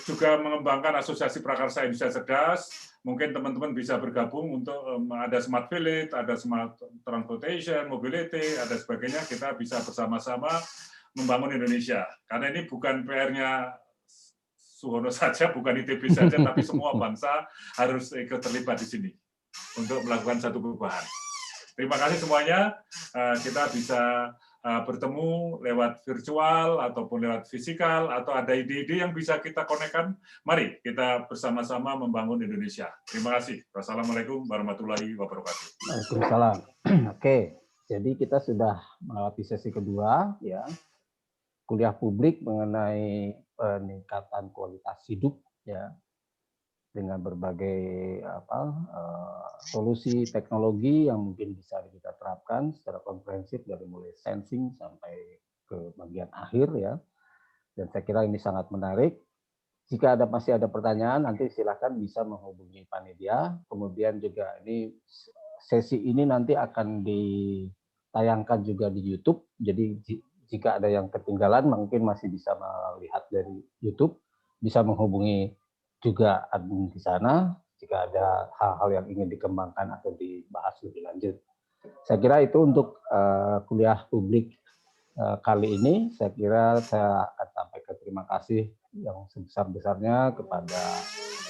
juga mengembangkan Asosiasi Prakarsa Indonesia Cerdas. Mungkin teman-teman bisa bergabung untuk ada smart village, ada smart transportation, mobility, ada sebagainya. Kita bisa bersama-sama membangun Indonesia. Karena ini bukan PR-nya Suhono saja, bukan ITB saja, tapi semua bangsa harus ikut terlibat di sini untuk melakukan satu perubahan. Terima kasih semuanya. Kita bisa bertemu lewat virtual ataupun lewat fisikal, atau ada ide-ide yang bisa kita konekkan. Mari kita bersama-sama membangun Indonesia. Terima kasih. Wassalamualaikum warahmatullahi wabarakatuh. Waalaikumsalam. Oke, jadi kita sudah melewati sesi kedua, ya, kuliah publik mengenai peningkatan kualitas hidup, ya, dengan berbagai solusi teknologi yang mungkin bisa kita terapkan secara komprehensif dari mulai sensing sampai ke bagian akhir, ya. Dan saya kira ini sangat menarik. Jika masih ada pertanyaan, nanti silakan bisa menghubungi panitia. Kemudian juga sesi ini nanti akan ditayangkan juga di YouTube. Jadi jika ada yang ketinggalan, mungkin masih bisa melihat dari YouTube, bisa menghubungi juga admin di sana jika ada hal-hal yang ingin dikembangkan atau dibahas lebih lanjut. Saya kira itu untuk kuliah publik kali ini. Saya kira saya akan sampaikan terima kasih yang sebesar-besarnya kepada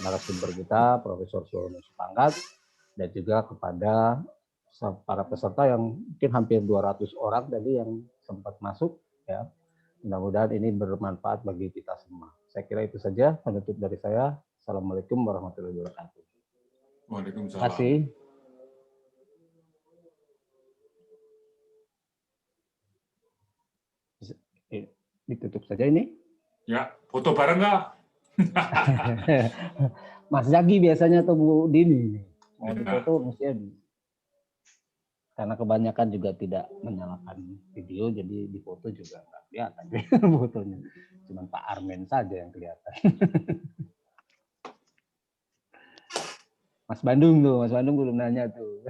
narasumber kita, Profesor Suhono Supangkat, dan juga kepada para peserta yang mungkin hampir 200 orang tadi yang sempat masuk, ya. Mudah-mudahan ini bermanfaat bagi kita semua. Saya kira itu saja penutup dari saya. Assalamualaikum warahmatullahi wabarakatuh. Waalaikumsalam. Terima kasih. Ditutup saja ini. Ya, foto bareng nggak? Mas Zaki biasanya atau Bu Dini. Mau foto mestinya. Karena kebanyakan juga tidak menyalakan video, jadi di foto juga nggak kelihatan fotonya. Cuma Pak Armen saja yang kelihatan. Mas Bandung belum nanya tuh.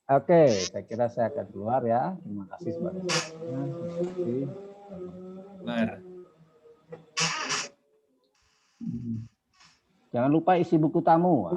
Oke, saya kira saya akan keluar ya. Terima kasih semuanya. Jangan lupa isi buku tamu.